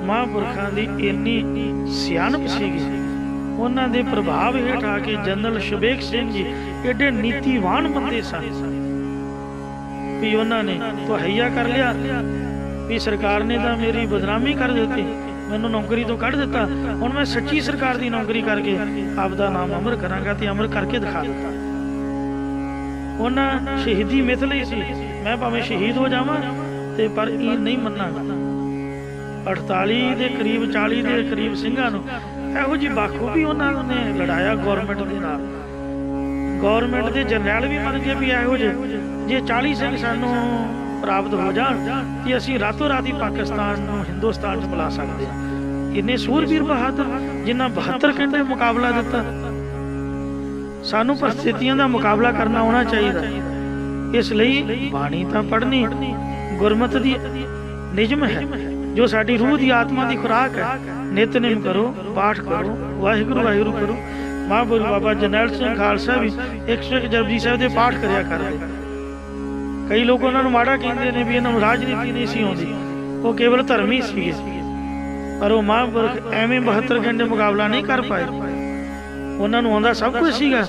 ਮਹਾਂਪੁਰਖਾਂ ਦੀ ਇੰਨੀ ਸਿਆਣਪ ਸੀਗੀ, ਉਹਨਾਂ ਦੇ ਪ੍ਰਭਾਵ ਹੇਠ ਆ ਕੇ ਜਨਰਲ ਸ਼ਬੇਕ ਸਿੰਘ ਜੀ ਏਡੇ ਨੀਤੀਵਾਨ ਬੰਦੇ ਸਨ ਵੀ ਉਹਨਾਂ ਨੇ ਮੁਹੱਈਆ ਕਰ ਲਿਆ ਵੀ ਸਰਕਾਰ ਨੇ ਤਾਂ ਮੇਰੀ ਬਦਨਾਮੀ ਕਰ ਦਿੱਤੀ, ਮੈਨੂੰ ਨੌਕਰੀ ਤੋਂ ਕੱਢ ਦਿੱਤਾ, ਹੁਣ ਮੈਂ ਸੱਚੀ ਸਰਕਾਰ ਦੀ ਨੌਕਰੀ ਕਰਕੇ ਆਪਦਾ ਨਾਮ ਅਮਰ ਕਰਾਂਗਾ ਤੇ ਅਮਰ ਕਰਕੇ ਦਿਖਾ ਦਿੱਤਾ। ਉਹਨਾਂ ਸ਼ਹੀਦੀ ਮਿਥ ਲਈ ਸੀ, ਮੈਂ ਭਾਵੇਂ ਸ਼ਹੀਦ ਹੋ ਜਾਵਾਂ ਤੇ ਪਰ ਇਹ ਨਹੀਂ ਮੰਨਾਂਗਾ। 48 ਦੇ ਕਰੀਬ 40 ਦੇ ਕਰੀਬ ਸਿੰਘਾਂ ਨੂੰ ਇਹੋ ਜਿਹੀ ਬਾਖੂਬੀ ਉਹਨਾਂ ਨੇ ਲੜਾਇਆ ਗੌਰਮੈਂਟ ਦੇ ਨਾਲ। ਗੌਰਮੈਂਟ ਦੇ ਜਰਨੈਲ ਵੀ ਮੰਨ ਗਏ ਵੀ ਇਹੋ ਜਿਹੇ ਜੇ 40 ਸਿੰਘ ਸਾਨੂੰ ਪ੍ਰਾਪਤ ਹੋ ਜਾਣ ਕਿ ਅਸੀਂ ਰਾਤੋਂ ਰਾਤ ਹੀ ਪਾਕਿਸਤਾਨ ਨੂੰ ਹਿੰਦੁਸਤਾਨ 'ਚ ਮਿਲਾ ਸਕਦੇ ਹਾਂ। ਇੰਨੇ ਸੂਰਬੀਰ ਬਹਾਦਰ ਜਿਨ੍ਹਾਂ 72 ਘੰਟੇ ਮੁਕਾਬਲਾ ਦਿੱਤਾ। सानू परिस्थितियों का मुकाबला करना आना चाहिए। इसलिए बाणी तो पढ़नी गुरमत की निजम है, जो साडी रूह की आत्मा की खुराक है। नितनेम करो, पाठ करो, वाहिगुरू वाहिगुरू करो। महापुरुष बाबा जरनैल सिंह खालसा भी 101 जपजी साहिब के पाठ करिया करते। कई लोग उन्होंने माड़ा कहते हैं भी इन्होंने राजनीति नहीं सी आती, वो केवल धर्मी सी, पर वो महापुरख एवं 72 घंटे मुकाबला नहीं कर पाए। उन्होंने आंदा सब कुछ सीगा,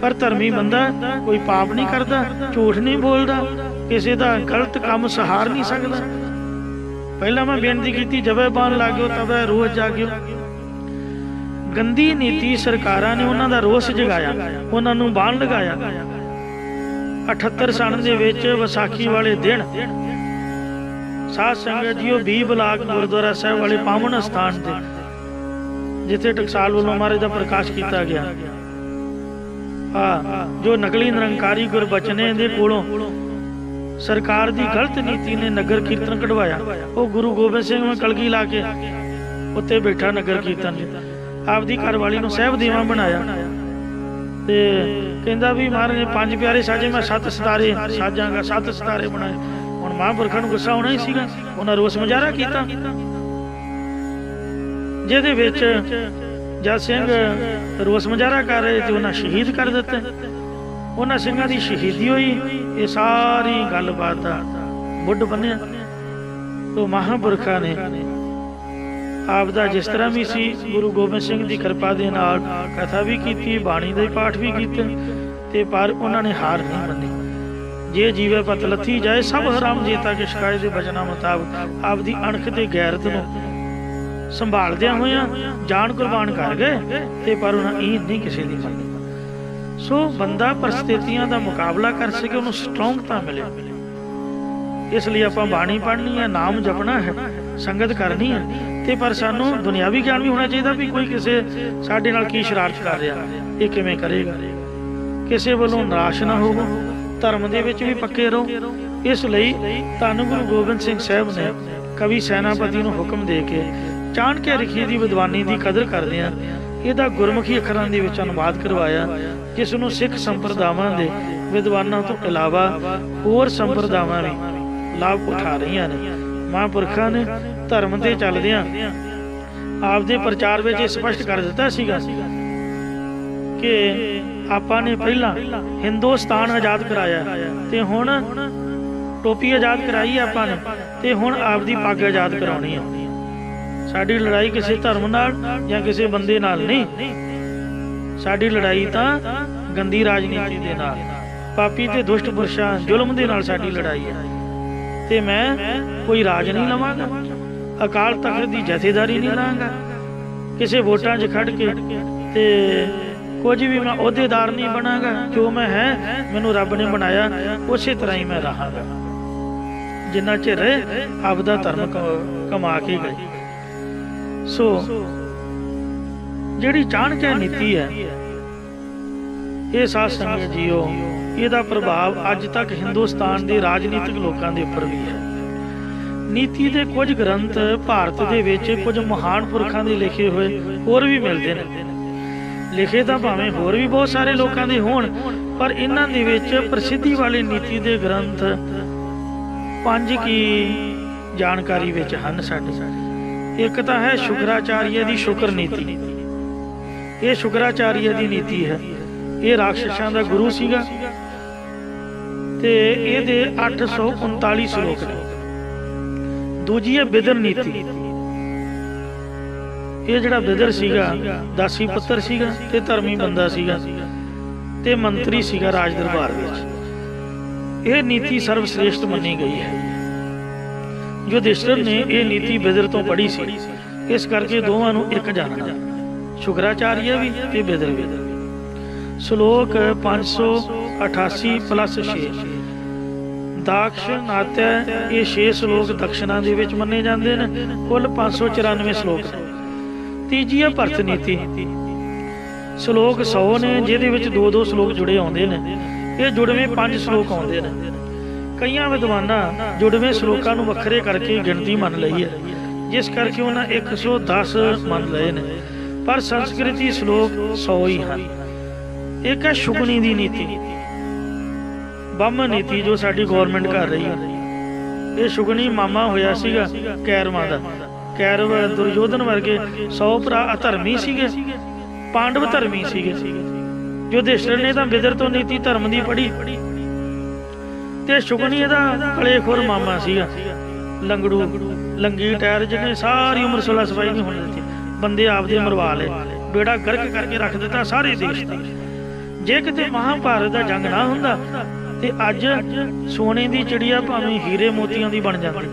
पर धर्मी बंदा कोई पाप नहीं करता, झूठ नहीं बोलता, किसी का गलत काम सहार नहीं सकता। पहला मैं बेनती की, जबे बाण लागो तबे रोज जागियो। गंदी नीति सरकारां ने उन्हों का रोस जगाया, उन्होंने बाण लगाया। 78 सन दे विच विसाखी वाले दिन साध संगत जीओ 20 बलाक गुरुद्वारा साहब वाले पावन स्थान से जिथे टकसाल वालों महाराज का प्रकाश किया गया, जो नकली निरंकारी गुरबचने दे कोलों सरकार की गलत नीति ने नगर कीर्तन कढ़वाया। वो गुरु गोबिंद सिंह में कलगी ला के उत्ते बैठा नगर कीर्तन आपदी घरवाली नूं सहब देवा बनाया ते कहंदा भी महाराज ने 5 प्यारे साजे, मैं 7 सितारे साजांगा, 7 सितारे बनाए। हुण महापुरखां नूं गुस्सा होना ही सीगा, उन्हां रोस मुजाहरा कीता, जिहदे विच जद सिंह रोस मुजाहरा कर रहे थे उन्हां शहीद कर दिते। उन्हां सिंघां दी शहीदी होई, ये सारी गलबात दा मुੱਢ बन्निया। तो महापुरखां ने आपदा जिस तरह भी सी गुरु गोबिंद सिंह की कृपा दे नाल कथा भी की, बाणी दे पाठ भी कीते, ते पर उन्होंने हार नहीं मनी। जे जीवे पत लथी जाए सब हराम जेता के शिकायत के बचना मुताबिक आपदी अणख ते गैरत नूं संभालदियां होइयां जान कुर्बान कर गए, ते पर उन्हें ईद नहीं किसी दी मनी। सो बंदा परिस्थितियों का मुकाबला कर सके, उन्हें स्ट्रोंगता मिले। इसलिए आपां बाणी पढ़नी है, नाम जपना है, संगत करनी है, ते पर सानू दुनियावी ज्ञान भी होना चाहिए भी कोई किसी साडे नाल की शरारत कर रहा, ये किवें करेगा, किसी वालों निराश ना होवो, धर्म दे विच भी पक्के रहो। इसलिए धन गुरु गोबिंद सिंह साहब ने कवि सैनापति नूं हुक्म दे के चाणक्य लिखी दी विद्वानी की कदर करदिआं इहदा गुरमुखी अखरां दे विच अनुवाद करवाया, जिस नूं सिख संप्रदावां दे विद्वानां तो इलावा होर संप्रदावां भी लाभ उठा रही ने। महापुरखा ने धर्म के चलदियां आपदे प्रचार में स्पष्ट कर दिता सीगा कि आपां ने पहला हिंदुस्तान आजाद कराया, ते हुण टोपी आजाद कराई आपां ने, ते हुण आपदी पग आजाद कराउणी है। साडी लड़ाई किसी धर्म नाल या किसी बंदे नाल नहीं, साडी लड़ाई तां गंदी राजनीति दे नाल, पापी ते दुष्ट पुरशां जुल्म दे नाल साडी लड़ाई है। ते मैं कोई राज नहीं लवांगा, अकाल तख्त की जथेदारी नहीं लांगा, किसी वोटां 'च खड़ के ते कुछ भी मैं अहुदेदार नहीं बनांगा। जो मैं है मैनू रब ने बनाया उस तरह ही मैं रहांगा, जिन्ना चिर आपदा धर्म कमा के गए। सो जिहड़ी चाणक्य नीति है, ये साध संगत जीओ, इसदा प्रभाव अज तक हिंदुस्तान के राजनीतिक लोगों के उपर भी है। नीति के कुछ ग्रंथ भारत के विच कुछ महान पुरखों के लिखे हुए होर भी मिलते हैं। लिखे तो भावें होर भी बहुत सारे लोगों के होण, पर इन्हां दे विच प्रसिद्धि वाले नीति के ग्रंथ 5 की जानकारी विच हन साडे। एक तो है शुक्राचार्य की शुक्र नीति, ये शुक्राचार्य की नीति है, ये राक्षसां दा गुरु सीगा ते इहदे 839 श्लोक ने। दूजी है बिदर नीति, ये जिहड़ा बिदर सीगा दासी पुत्र सीगा ते धर्मी बंदा सीगा ते मंत्री सीगा राज दरबार विच। यह नीति सर्वश्रेष्ठ मनी गई है। युधिष्ठिर ने यह नीति बिदर तो पढ़ी सी, इस करके दोवां नूं एक जानदा, शुक्राचार्य भी ते बिदर भी। श्लोक 588 + 6 दाक्षिणात्य, ये 6 श्लोक दक्षिणा दे विच मन्ने जांदे ने। कुल 594 श्लोक ने। तीजी है भरत नीति, श्लोक 100 ने, जिहदे विच 2-2 श्लोक जुड़े आउंदे ने। ये जुड़वें 5 श्लोक आउंदे ने। कई विद्वानां जुड़वें श्लोकां नूं वखरे करके गिणती मन लई है, जिस करके उन्हां 110 मन लए ने, पर संस्कृति श्लोक 100 ही हैं। एक है शुगनी दी नीति, बामन नीति जो साडी गौरमेंट कर रही है। ये शुगनी मामा होया सीगा कैरवां दा। कैरव दुर्योधन वर्गे 100 भरा अधर्मी सीगे, पांडव धर्मी सीगे। युधिष्ठिर ने तां बिदर तो नीति धर्म दी पढ़ी, ते शुगनी दा कलेखोर मामा सीगा, लंगड़ू लंगी टायर, जिन्हें सारी उम्र सुलह सफाई नहीं होने दी, बंदे आपदे मरवा ले, बेड़ा गर्क करके रख दिता सारे देश का। जे किते महाभारत का जंग ना हुंदा ते अज सोने की चिड़िया भावें हीरे मोतियां दी बन जाती।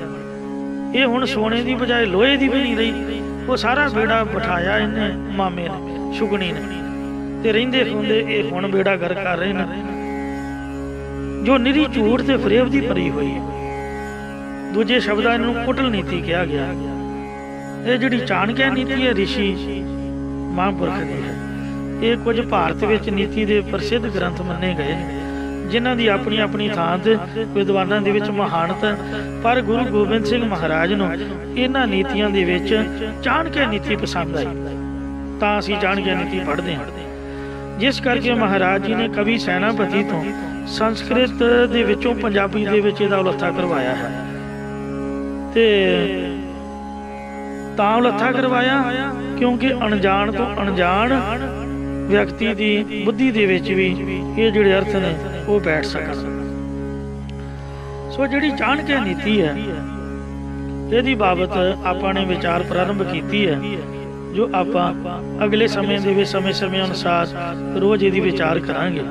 ये हुण सोने की बजाय लोहे की भी नहीं रही, वो सारा बेड़ा बिठाया इन्हें मामे ने, शुगनी ने, ते रहिंदे खुंदे ये हुण बेड़ा गर्क कर रहे हैं, जो निरी झूठ ते फरेब दी भरी हुई है। दूजे शब्दां इन्हूं कुटल नीति कहा गया। ये जिहड़ी चाणक्य नीति है ऋषि महापुरख दी है। ये कुछ भारत विच नीति दे प्रसिद्ध ग्रंथ मन्ने गए ने, जिन्हां दी अपनी अपनी थां ते विद्वानां दे विच महानत। पर गुरु गोबिंद सिंह महाराज नूं इन्हां नीतियां दे विच चाणक्य नीति पसंद आई, तां असीं चाणक्य नीति पढ़दे हां। जिस करके महाराज जी ने कवि सैनापति तो संस्कृत दे विचों पंजाबी दे विच इहदा उलत्था करवाया है। ते तां उलत्था करवाया क्योंकि अणजाण तो अणजाण व्यक्ति दी बुद्धि दे विच भी ये जिहड़े अर्थ ने वो बैठ सकन। सो जिहड़ी चाणक्य नीति है इहदी बाबत आपां ने विचार प्रारंभ कीती है, जो आपां अगले समय दे विच समय अनुसार रोज इहदी विचार करांगे।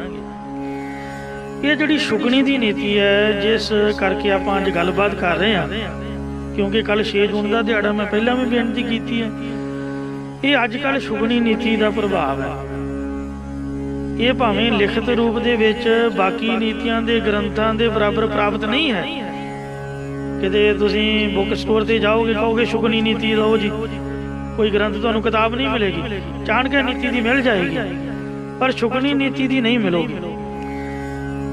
ये जिहड़ी शुगनी दी नीति है, जिस करके आपां अज गलबात कर रहे हैं, क्योंकि कल 6 जून का दिहाड़ा मैं पहला भी बेनती की है, ये अजकल शुगनी नीति का प्रभाव है। ये भावें लिखित रूप दे विच बाकी नीतियां दे ग्रंथां दे बराबर प्राप्त नहीं है। किते तुसीं बुक स्टोर ते जाओगे, कहोगे शुगनी नीति लो जी, कोई ग्रंथ तुहानूं किताब नहीं मिलेगी। चाणक्य नीति दी मिल जाएगी पर शुगनी नीति दी नहीं मिलेगी।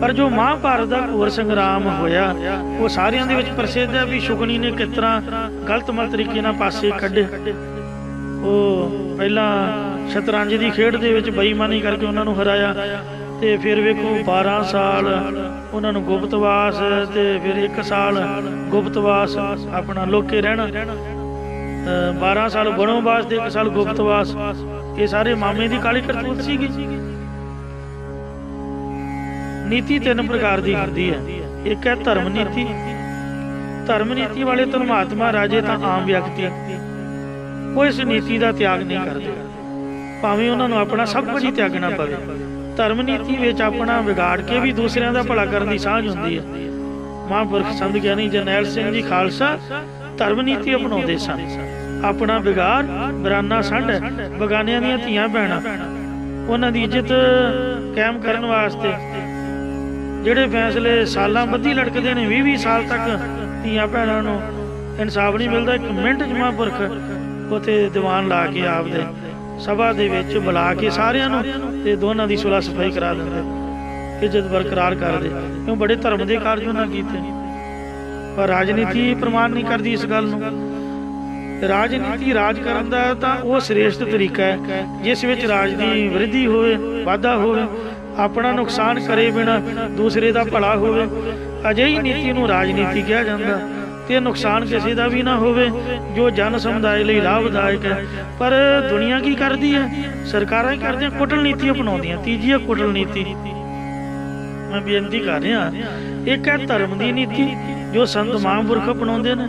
पर जो महाभारत का घोर संग्राम होया वो सारियां दे विच प्रसिद्ध है भी शुगनी ने किस तरह गलत मल तरीके नाल पासे कढे। वो पहला शतरंज की खेड दे विच बेईमानी करके उन्होंने हराया, ते फिर वेखो 12 साल उन्होंने गुप्तवास, ते फिर 1 साल गुप्तवास अपना लोके रहना, 12 साल वनोवास ते 1 साल गुप्तवास। ये सारे मामे की काली करतूत सीगी। नीति 3 प्रकार की होती है। एक है धर्म नीति। धर्म नीति वाले धर्मात्मा राजे तो आम व्यक्ति वो इस नीति का त्याग नहीं करते, भावें उन्होंने अपना सब कुछ ही त्यागना पवे। धर्म नीति में अपना बिगाड़ के भी दूसरों का भला करने की साझ होती है। महापुरख संत ज्ञानी जरनैल सिंह जी खालसा धर्म नीति अपनाते सन। अपना बिगाड़ बराना संड बगानियां दी धीआं भैणां उन्हां दी इज्जत कायम करने वास्ते जिहड़े फैसले सालां बधी लटकदे ने, 20-20 साल तक धीआं भैणां नूं इंसाफ नहीं मिलता। 1 मिनट च महापुरख उत्थे दीवान ला के आपदे सभा दे विच बुला के सारियां नूं ते दोनां दी सुलह सफाई करा दिंदे, इज्जत बरकरार करदे, क्यों बड़े धर्म दे कार्ज उन्हां कीते। पर राजनीति प्रमाण नहीं करती इस गल नूं। राजनीति राज करन दा तां ओह श्रेष्ठ तरीका है जिस विच राज दी वृद्धि होवे, वाधा होवे, अपना नुकसान करे बिना दूसरे दा भला होवे। अजिही नीति नूं राजनीति कहा जांदा ते नुकसान किसी का भी ना होवे, जो जन समुदाय लई लाभदायक है। पर दुनिया की करती है, सरकारां ही करदियां, कुटल नीति अपनाउंदियां। तीजी है कुटल नीति। मैं बेनती कर रहा, एक है धर्म की नीति जो संत महापुरख अपनाउंदे ने,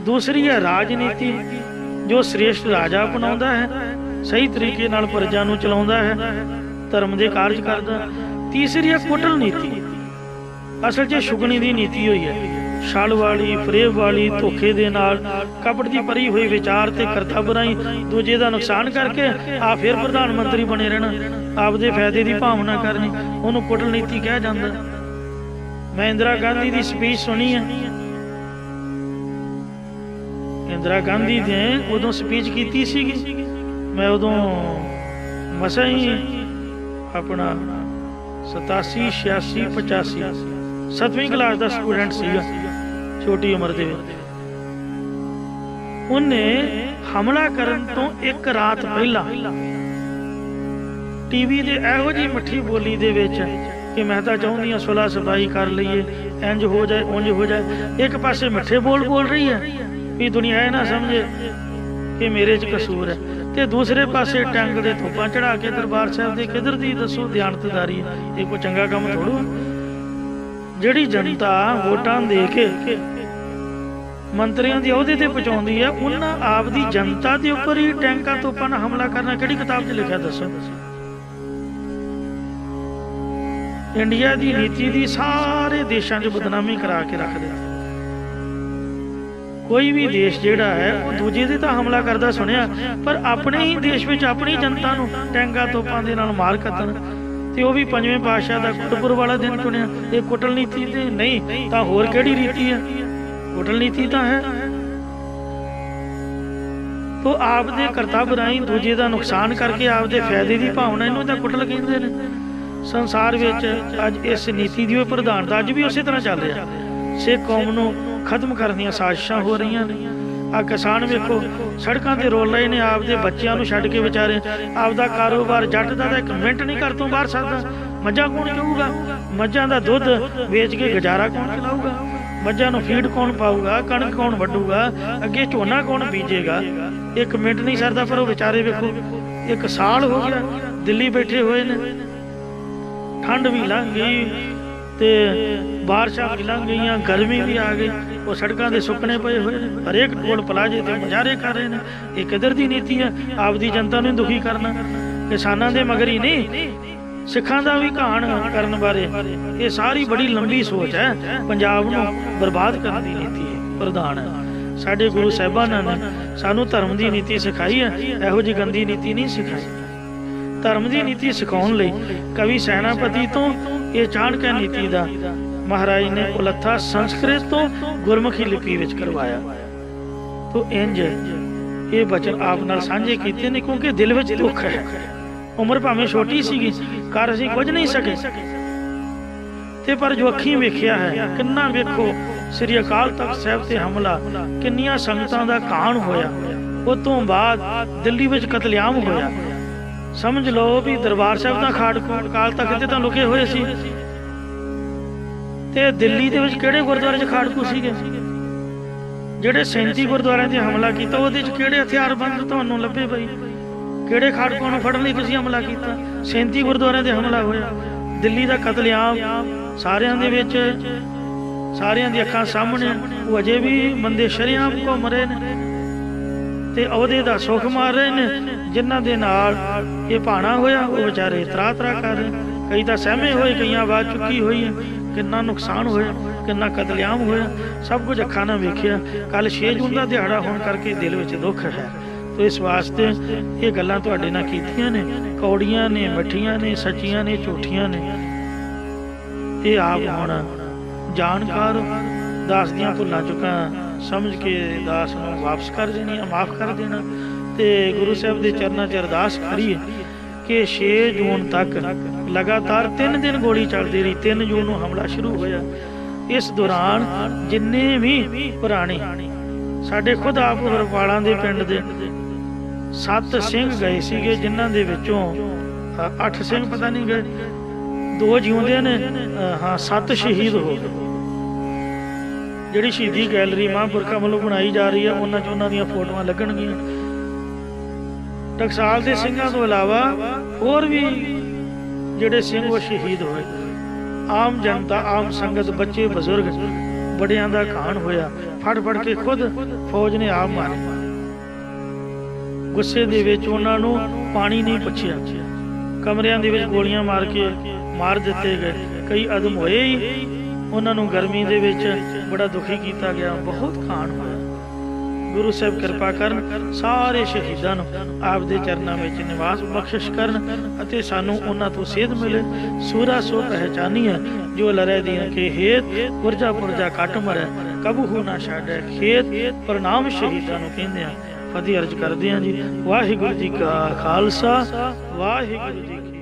दूसरी है राजनीति जो श्रेष्ठ राजा अपनाउंदा है, सही तरीके नाल प्रजा नूं चलाउंदा है, धर्म दे कार्ज करदा। तीसरी है कुटल नीति। असल च शुगनी दी नीति हुई है, छल वाली, फरेब वाली, धोखे दे नाल, कपट दी भरी हुई विचार ते करता बुराई, दूजे दा नुकसान करके आ फिर प्रधानमंत्री बने रहना, आपदे फायदे की भावना करनी, उन्होंने कुटल नीति कहा जाता। मैं इंदिरा गांधी की स्पीच सुनी है। इंदिरा गांधी ने उदों स्पीच की सीगी, मैं उदों मसा ही अपना 87, 86, 85 7वीं क्लास का स्टूडेंट सीगा, छोटी उम्र दे। उन्हें हमला करन तो 1 रात पहला टीवी दे ਇਹੋ ਜਿਹੀ ਮਿੱਠੀ ਬੋਲੀ ਦੇ ਵਿੱਚ कि मैं तो चाहती हाँ सुलह सफाई कर लीए, इंज हो जाए उंज हो जाए। एक पासे मिठे बोल रही है भी दुनिया ना समझे कि मेरे च कसूर है, तो दूसरे पासे टंग दे धुप्पां चढ़ा के दरबार साहब दे किधर दी दसो दियानतदारी है। ये कोई चंगा काम थोड़ो। जिहड़ी जनता वोटां दे के मंत्रियों की अहुदे ते पहुँचाउंदी है, उन्हां आप दी जनता के उपर ही टैंकां तोपां नाल हमला करना किहड़ी किताब च लिखिआ दसो। इंडिया की नीति की सारे देशों च बदनामी करा के रख दे। कोई भी देश जिहड़ा है वो दूजे दे तां हमला करदा सुनिया, पर अपने ही देश में अपनी जनता नूं टैंकां तोपां दे नाल मार कतन, ते वो भी पंजवें पातशाह दा कुटपुर वाला दिन चुनिया। ये कुटल नीति ते नहीं तां होर किहड़ी रीति है? कुटल नीति तां है। तो आप दे करतब राहीं दूजे दा नुकसान करके आप दे फायदे की भावना इनूं तां कुटल कहंदे ने। संसार विच अज इस नीति की प्रधानता अज भी उस तरह चल रहा। सिख कौम नूं खत्म करने दी साजिशां हो रही ने। आ किसान वेखो सड़कों ते रोल रहे ने, आपदे बच्चों नूं छड्ड के बेचारे आपदा कारोबार जट दा एक मिनट नहीं घर तो बाहर सकदा। मझां कौन चूगा? मझां दा दुध वेच के गुजारा कौन चलाऊगा? मझां नूं फीड कौन पाऊगा? कणक कौन वड्डूगा? अगे झोना कौन बीजेगा? एक मिनट नहीं सरदा। पर वो बेचारे वेखो एक साल हो गया दिल्ली बैठे हुए ने, ठंड भी लंघ गई ते बारिशां भी लंघ गई, गर्मी भी आ गई, वो सड़कों के सुकने पे हुए हरेक टोल प्लाजे ते मुजाहरे कर रहे हैं। ये किधर दी नीति है? आपदी जनता नूं दुखी करना। किसानां दे मगर ही नहीं, सिखां दा भी घाण करन बारे ये सारी बड़ी लंबी सोच है। पंजाब नूं बर्बाद करने दी नीति है प्रधान है। साडे गुरु साहिबानां ने सानूं धर्म की नीति सिखाई है, इहो जी गंदी नीति नहीं सिखाई। धर्म की नीति सिखाउण लई कवि सैनापति तो ये चाणक्य नीति का महाराज ने उलत्था संस्कृत तो गुरमुखी लिपि विच करवाया। तो इंज ये बचन आप नाल साझे कीते ने, क्योंकि दिल विच दुख है। उम्र भावें छोटी सीगी, कर असीं कुछ नहीं सके, ते पर जो अखीं वेखिया है किन्ना वेखो श्री अकाल तख्त साहिब ते हमला, किन्नियां संगतां दा काण होया। उस तो बाद दिल्ली विच कतलेआम होया। समझ लो भी दरबार साहब दा खाड़कूट अकाल तख्त ते तां लुके होए सी, ते दिल्ली दे विच किहड़े गुरुद्वारे च खाड़कू सीगे? ਜਿਹੜੇ 37 ਗੁਰਦੁਆਰਿਆਂ ਤੇ ਹਮਲਾ ਕੀਤਾ ਉਹਦੇ ਚ ਕਿਹੜੇ ਹਥਿਆਰਬੰਦ ਤੁਹਾਨੂੰ ਲੱਭੇ ਬਈ? ਕਿਹੜੇ ਖਾੜਕੂਆਂ ਨੂੰ ਫੜਨ ਲਈ ਤੁਸੀਂ ਹਮਲਾ ਕੀਤਾ? 37 ਗੁਰਦੁਆਰਿਆਂ ਤੇ ਹਮਲਾ ਹੋਇਆ। ਦਿੱਲੀ ਦਾ ਕਤਲੇਆਮ ਸਾਰਿਆਂ ਦੇ ਵਿੱਚ, ਸਾਰਿਆਂ ਦੀ ਅੱਖਾਂ ਸਾਹਮਣੇ। ਉਹ ਅਜੇ ਵੀ ਬੰਦੇ ਸ਼ਰੇਆਮ ਘੁੰਮ ਰਹੇ ਨੇ ਤੇ ਅਹੁਦੇ ਦਾ ਸੁੱਖ ਮਾਰ ਰਹੇ ਨੇ। ਜਿਨ੍ਹਾਂ ਦੇ ਨਾਲ ਇਹ ਭਾਣਾ ਹੋਇਆ ਉਹ ਵਿਚਾਰੇ ਤਰਾ ਤਰਾ ਕਰ ਰਹੇ। ਕਈ ਤਾਂ ਸਹਿਮੇ ਹੋਏ, ਕਈਆਂ ਆਵਾਜ਼ ਚੁੱਕੀ ਹੋਈ ਹੈ। किन्ना नुकसान होया, किन्ना कतलेआम होया, सब कुछ अखा ना वेखिया। कल 6 जून का दिहाड़ा होने करके दिल में दुख है। तो इस वास्ते ये गल्लां तुहाडे नाल कीतियां ने, कौड़ियां ने, मिठियां ने, सच्चियां ने, झूठियां ने। ये आप हुण जानकार दास दियां भुल्लां चुकां समझ के दास नूं वापस कर देनी, माफ़ कर देना। तो गुरु साहब के चरणों च अरदास करिए कि 6 जून तक लगातार 3 दिन गोली चलती रही। 3 जून को हमला शुरू होया। इस दौरान जिन्ने भी पुराने साडे खुद आप हरपालां दे पिंड दे 7 सिंह गए सीगे, जिन्हां दे विचों 8 सिंह पता नहीं गए, 2 जिउंदे ने, हाँ 7 शहीद हो गए। जिहड़ी शहीदी गैलरी महापुरखा वालों बनाई जा रही है उन्हां च उन्हां दीयां फोटोआं लगणगीआं। टकसाल के सिंघां तो इलावा होर भी जिहड़े सिंह वो शहीद होए। आम जनता, आम संगत, बच्चे, बजुर्ग, बड़ियां दा घाण होया। फड़ फड़ के खुद फौज ने आप मारे। गुस्से दे विच उन्हां नूं पानी नहीं पुछिया, कमरियां दे विच गोलियां मार के मार दिते गए। कई अदम होए ही, उन्हां नूं गर्मी दे विच बड़ा दुखी किया गया। बहुत घाण होया। गुरु साहब कृपा करन, सारे शहीदां नूं आप दे चरनां विच निवास बख्शिश करन अते सानूं उन्हां तों सेध मिले। सूरा सो पहचानिए जो लरै दीन के हेत, पुरजा पुरजा कट मरै कबहू ना छाड़ै खेत। प्रणाम शहीदां नूं कहंदे आ, फतेह अर्ज करदे आ जी। वाहिगुरू जी का खालसा, वाहिगुरू जी